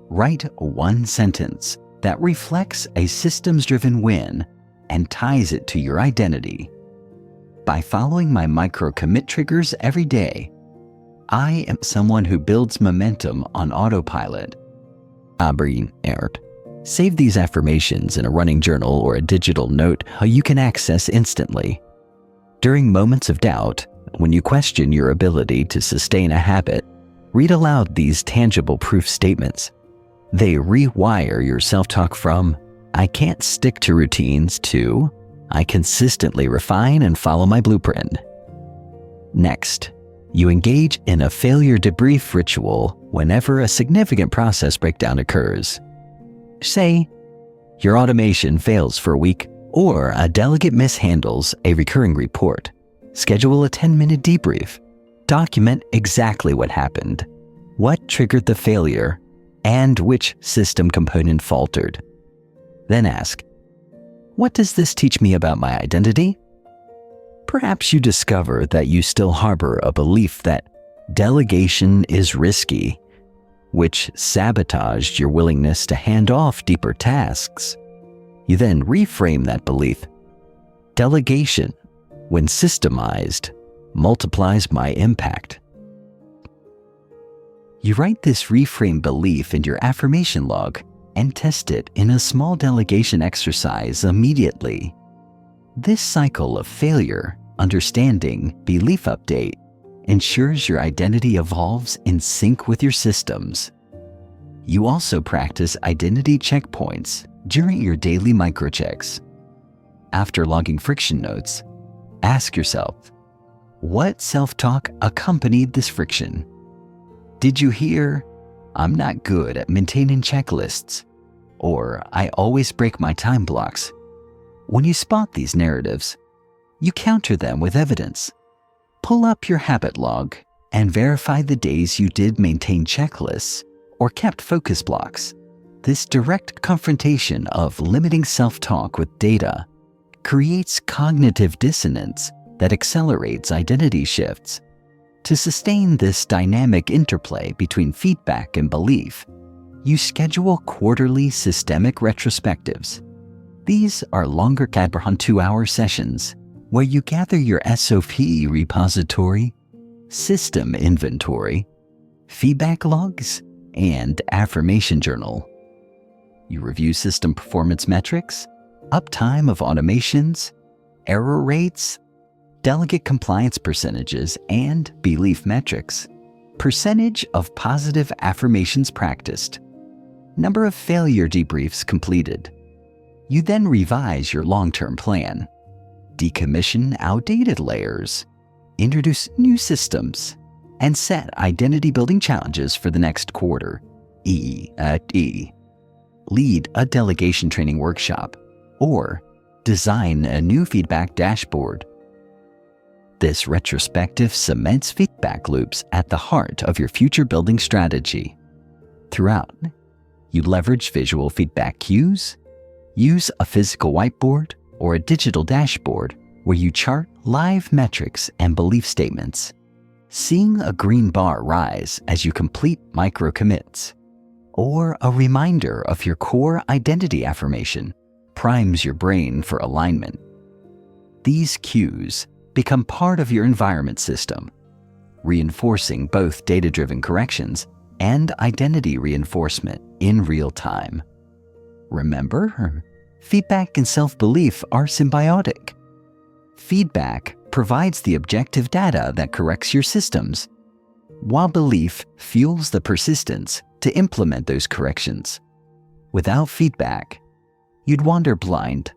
Speaker 1: write one sentence that reflects a systems-driven win and ties it to your identity. By following my micro-commit triggers every day, I am someone who builds momentum on autopilot. Save these affirmations in a running journal or a digital note you can access instantly. During moments of doubt, when you question your ability to sustain a habit, read aloud these tangible proof statements. They rewire your self-talk from, I can't stick to routines to I consistently refine and follow my blueprint. Next, you engage in a failure debrief ritual whenever a significant process breakdown occurs. Say, your automation fails for a week or a delegate mishandles a recurring report. Schedule a 10-minute debrief. Document exactly what happened, what triggered the failure, and which system component faltered. Then ask, what does this teach me about my identity? Perhaps you discover that you still harbor a belief that delegation is risky, which sabotaged your willingness to hand off deeper tasks. You then reframe that belief. Delegation, when systemized, multiplies my impact. You write this reframed belief in your affirmation log and test it in a small delegation exercise immediately. This cycle of failure, understanding, belief update ensures your identity evolves in sync with your systems. You also practice identity checkpoints during your daily microchecks. After logging friction notes, ask yourself, what self-talk accompanied this friction? Did you hear, I'm not good at maintaining checklists, or I always break my time blocks? When you spot these narratives, you counter them with evidence. Pull up your habit log and verify the days you did maintain checklists or kept focus blocks. This direct confrontation of limiting self-talk with data creates cognitive dissonance that accelerates identity shifts. To sustain this dynamic interplay between feedback and belief, you schedule quarterly systemic retrospectives. These are longer 2-hour sessions where you gather your SOP repository, system inventory, feedback logs, and affirmation journal. You review system performance metrics, uptime of automations, error rates, delegate compliance percentages, and belief metrics, percentage of positive affirmations practiced, number of failure debriefs completed. You then revise your long-term plan, decommission outdated layers, introduce new systems, and set identity-building challenges for the next quarter. Lead a delegation training workshop, or design a new feedback dashboard. This retrospective cements feedback loops at the heart of your future building strategy. Throughout, you leverage visual feedback cues, use a physical whiteboard or a digital dashboard where you chart live metrics and belief statements. Seeing a green bar rise as you complete micro commits, or a reminder of your core identity affirmation, primes your brain for alignment. These cues become part of your environment system, reinforcing both data-driven corrections and identity reinforcement in real time. Remember, feedback and self-belief are symbiotic. Feedback provides the objective data that corrects your systems, while belief fuels the persistence to implement those corrections. Without feedback, you'd wander blind.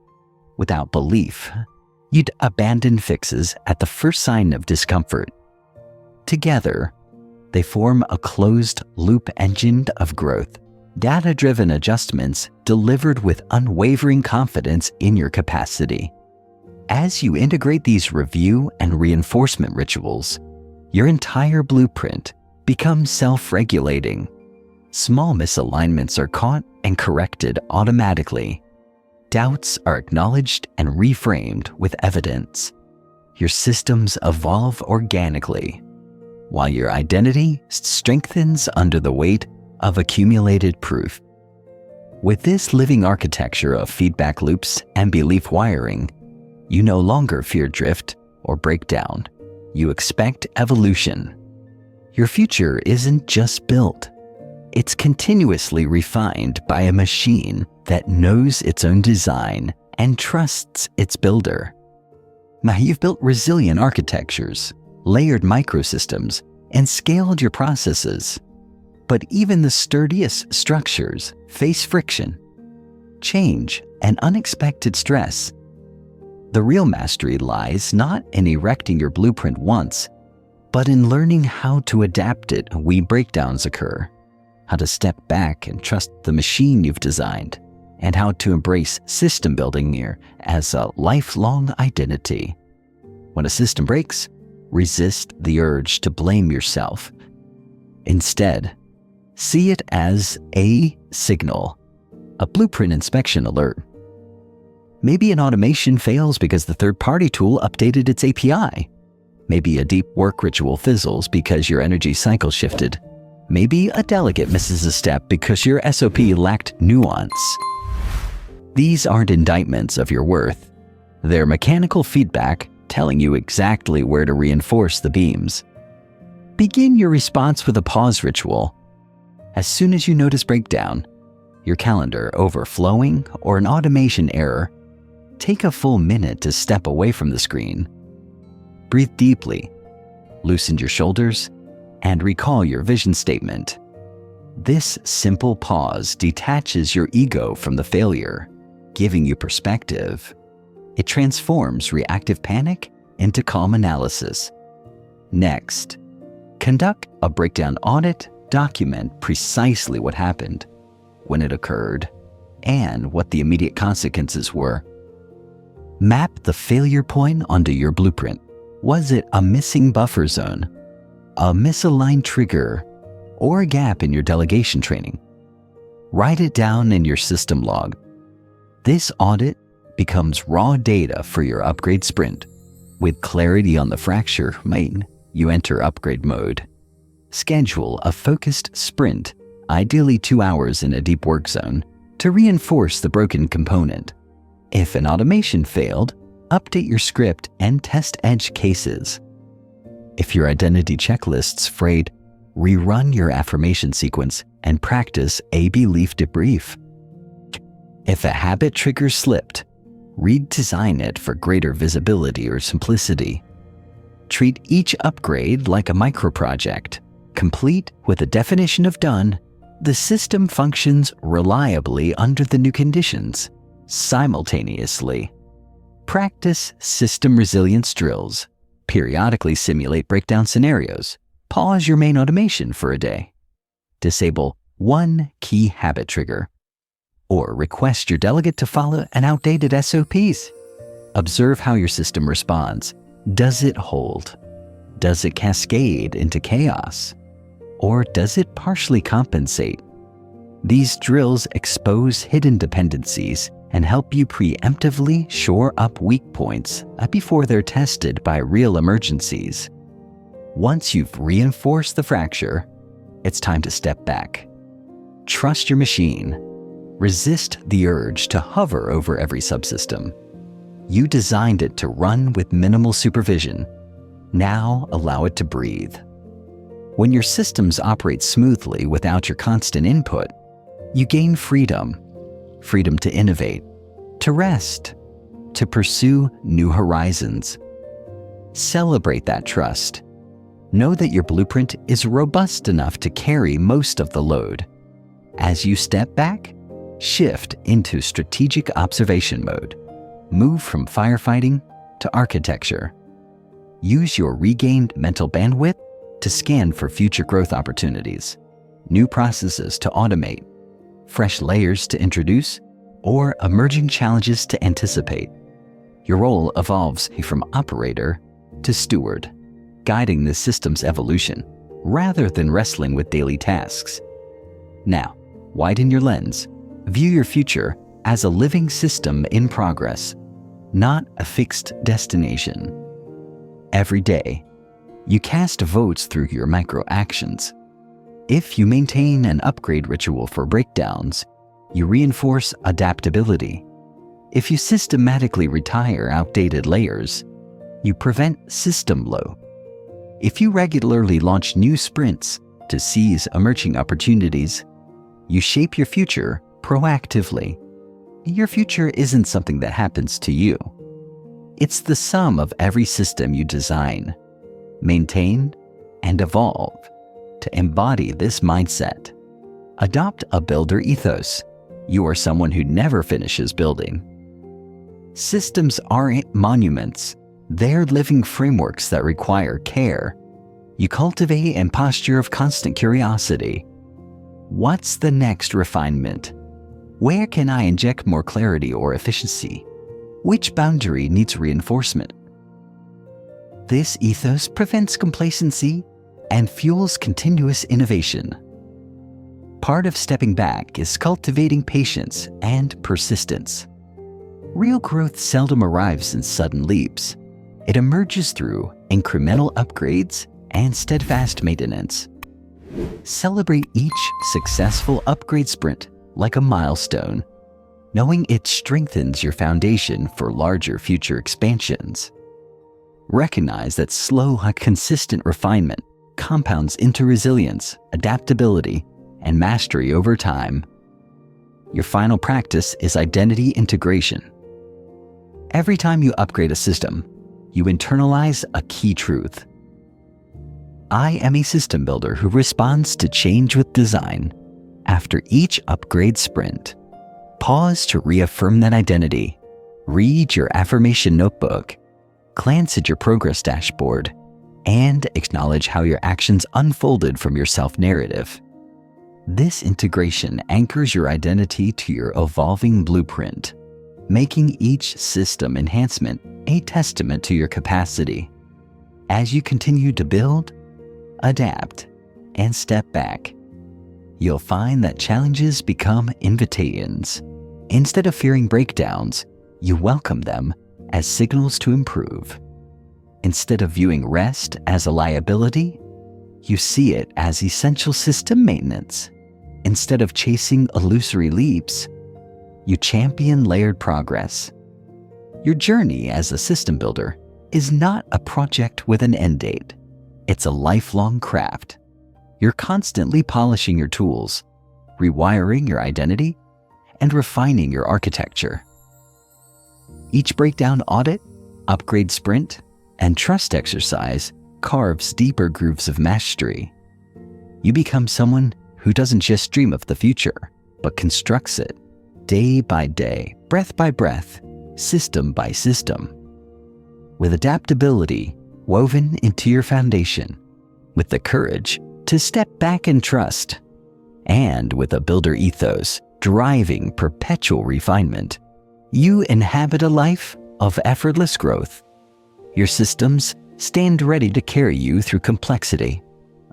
Speaker 1: Without belief, you'd abandon fixes at the first sign of discomfort. Together, they form a closed-loop engine of growth, data-driven adjustments delivered with unwavering confidence in your capacity. As you integrate these review and reinforcement rituals, your entire blueprint becomes self-regulating. Small misalignments are caught and corrected automatically. Doubts are acknowledged and reframed with evidence. Your systems evolve organically, while your identity strengthens under the weight of accumulated proof. With this living architecture of feedback loops and belief wiring, you no longer fear drift or breakdown. You expect evolution. Your future isn't just built. It's continuously refined by a machine that knows its own design and trusts its builder. Now you've built resilient architectures, layered microsystems, and scaled your processes. But even the sturdiest structures face friction. change, and unexpected stress. The real mastery lies not in erecting your blueprint once, but in learning how to adapt it when breakdowns occur, how to step back and trust the machine you've designed, and how to embrace system building here as a lifelong identity. When a system breaks, resist the urge to blame yourself. Instead, see it as a signal, a blueprint inspection alert. Maybe an automation fails because the third-party tool updated its API. Maybe a deep work ritual fizzles because your energy cycle shifted. Maybe a delegate misses a step because your SOP lacked nuance. These aren't indictments of your worth. They're mechanical feedback telling you exactly where to reinforce the beams. Begin your response with a pause ritual. As soon as you notice breakdown, your calendar overflowing, or an automation error, take a full minute to step away from the screen. Breathe deeply, loosen your shoulders, and recall your vision statement. This simple pause detaches your ego from the failure, giving you perspective. It transforms reactive panic into calm analysis. Next, conduct a breakdown audit. Document precisely what happened, when it occurred, and what the immediate consequences were. Map the failure point onto your blueprint. Was it a missing buffer zone, a misaligned trigger, or a gap in your delegation training? Write it down in your system log. This audit becomes raw data for your upgrade sprint. With clarity on the fracture, you enter upgrade mode. Schedule a focused sprint, ideally 2 hours in a deep work zone, to reinforce the broken component. If an automation failed, update your script and test edge cases. If your identity checklist's frayed, rerun your affirmation sequence and practice A/B leaf debrief. If a habit trigger slipped, redesign it for greater visibility or simplicity. Treat each upgrade like a micro-project. Complete with a definition of done, the system functions reliably under the new conditions, simultaneously. Practice system resilience drills. Periodically simulate breakdown scenarios. Pause your main automation for a day. Disable one key habit trigger. Or request your delegate to follow an outdated SOPs. Observe how your system responds. Does it hold? Does it cascade into chaos? Or does it partially compensate? These drills expose hidden dependencies and help you preemptively shore up weak points before they're tested by real emergencies. Once you've reinforced the fracture, it's time to step back. Trust your machine. Resist the urge to hover over every subsystem. You designed it to run with minimal supervision. Now allow it to breathe. When your systems operate smoothly without your constant input, you gain freedom. Freedom to innovate, to rest, to pursue new horizons. Celebrate that trust. Know that your blueprint is robust enough to carry most of the load. As you step back, shift into strategic observation mode. Move from firefighting to architecture. Use your regained mental bandwidth to scan for future growth opportunities, new processes to automate, fresh layers to introduce, or emerging challenges to anticipate. Your role evolves from operator to steward, guiding the system's evolution rather than wrestling with daily tasks. Now, widen your lens. View your future as a living system in progress, not a fixed destination. Every day, you cast votes through your micro actions. If you maintain an upgrade ritual for breakdowns, you reinforce adaptability. If you systematically retire outdated layers, you prevent system bloat. If you regularly launch new sprints to seize emerging opportunities, you shape your future proactively. Your future isn't something that happens to you. It's the sum of every system you design, maintain, and evolve. To embody this mindset, adopt a builder ethos. you are someone who never finishes building. Systems aren't monuments. They're living frameworks that require care. You cultivate a posture of constant curiosity. What's the next refinement? Where can I inject more clarity or efficiency? Which boundary needs reinforcement? This ethos prevents complacency and fuels continuous innovation. Part of stepping back is cultivating patience and persistence. Real growth seldom arrives in sudden leaps. It emerges through incremental upgrades and steadfast maintenance. Celebrate each successful upgrade sprint like a milestone, knowing it strengthens your foundation for larger future expansions. Recognize that slow, consistent refinement compounds into resilience, adaptability, and mastery over time. Your final practice is identity integration. Every time you upgrade a system, you internalize a key truth. I am a system builder who responds to change with design. After each upgrade sprint, pause to reaffirm that identity. Read your affirmation notebook, glance at your progress dashboard, and acknowledge how your actions unfolded from your self-narrative. This integration anchors your identity to your evolving blueprint, making each system enhancement a testament to your capacity. As you continue to build, adapt, and step back, you'll find that challenges become invitations. Instead of fearing breakdowns, you welcome them as signals to improve. Instead of viewing rest as a liability, you see it as essential system maintenance. Instead of chasing illusory leaps, you champion layered progress. Your journey as a system builder is not a project with an end date. It's a lifelong craft. You're constantly polishing your tools, rewiring your identity, and refining your architecture. Each breakdown audit, upgrade sprint, and trust exercise carves deeper grooves of mastery. You become someone who doesn't just dream of the future, but constructs it day by day, breath by breath, system by system. With adaptability woven into your foundation, with the courage to step back and trust, and with a builder ethos driving perpetual refinement, you inhabit a life of effortless growth. Your systems stand ready to carry you through complexity,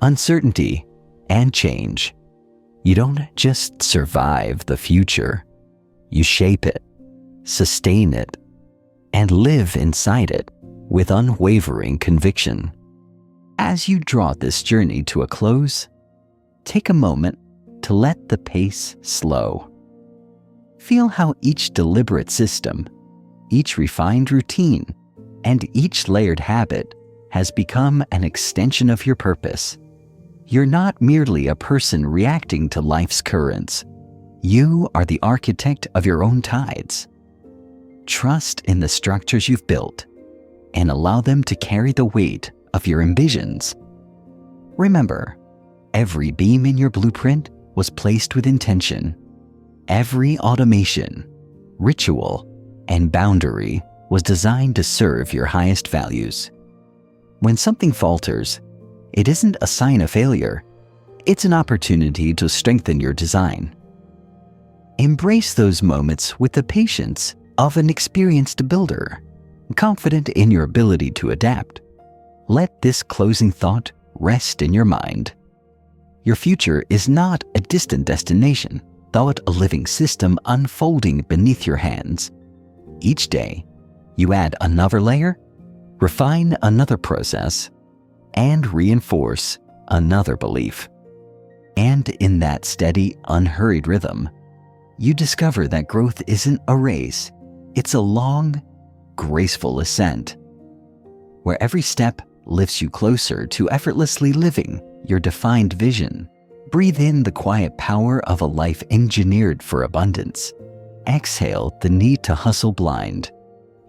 Speaker 1: uncertainty, and change. You don't just survive the future. You shape it, sustain it, and live inside it with unwavering conviction. As you draw this journey to a close, take a moment to let the pace slow. Feel how each deliberate system, each refined routine, and each layered habit has become an extension of your purpose. You're not merely a person reacting to life's currents. You are the architect of your own tides. Trust in the structures you've built and allow them to carry the weight of your ambitions. Remember, every beam in your blueprint was placed with intention. Every automation, ritual, and boundary was designed to serve your highest values. When something falters, it isn't a sign of failure. It's an opportunity to strengthen your design. Embrace those moments with the patience of an experienced builder, confident in your ability to adapt. Let this closing thought rest in your mind. Your future is not a distant destination, but a living system unfolding beneath your hands. Each day, you add another layer, refine another process, and reinforce another belief. And in that steady, unhurried rhythm, you discover that growth isn't a race. It's a long, graceful ascent, where every step lifts you closer to effortlessly living your defined vision. Breathe in the quiet power of a life engineered for abundance. Exhale the need to hustle blind.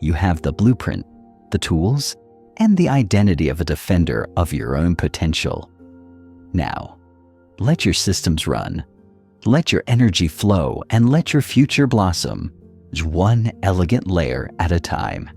Speaker 1: You have the blueprint, the tools, and the identity of a defender of your own potential. Now, let your systems run. Let your energy flow and let your future blossom, one elegant layer at a time.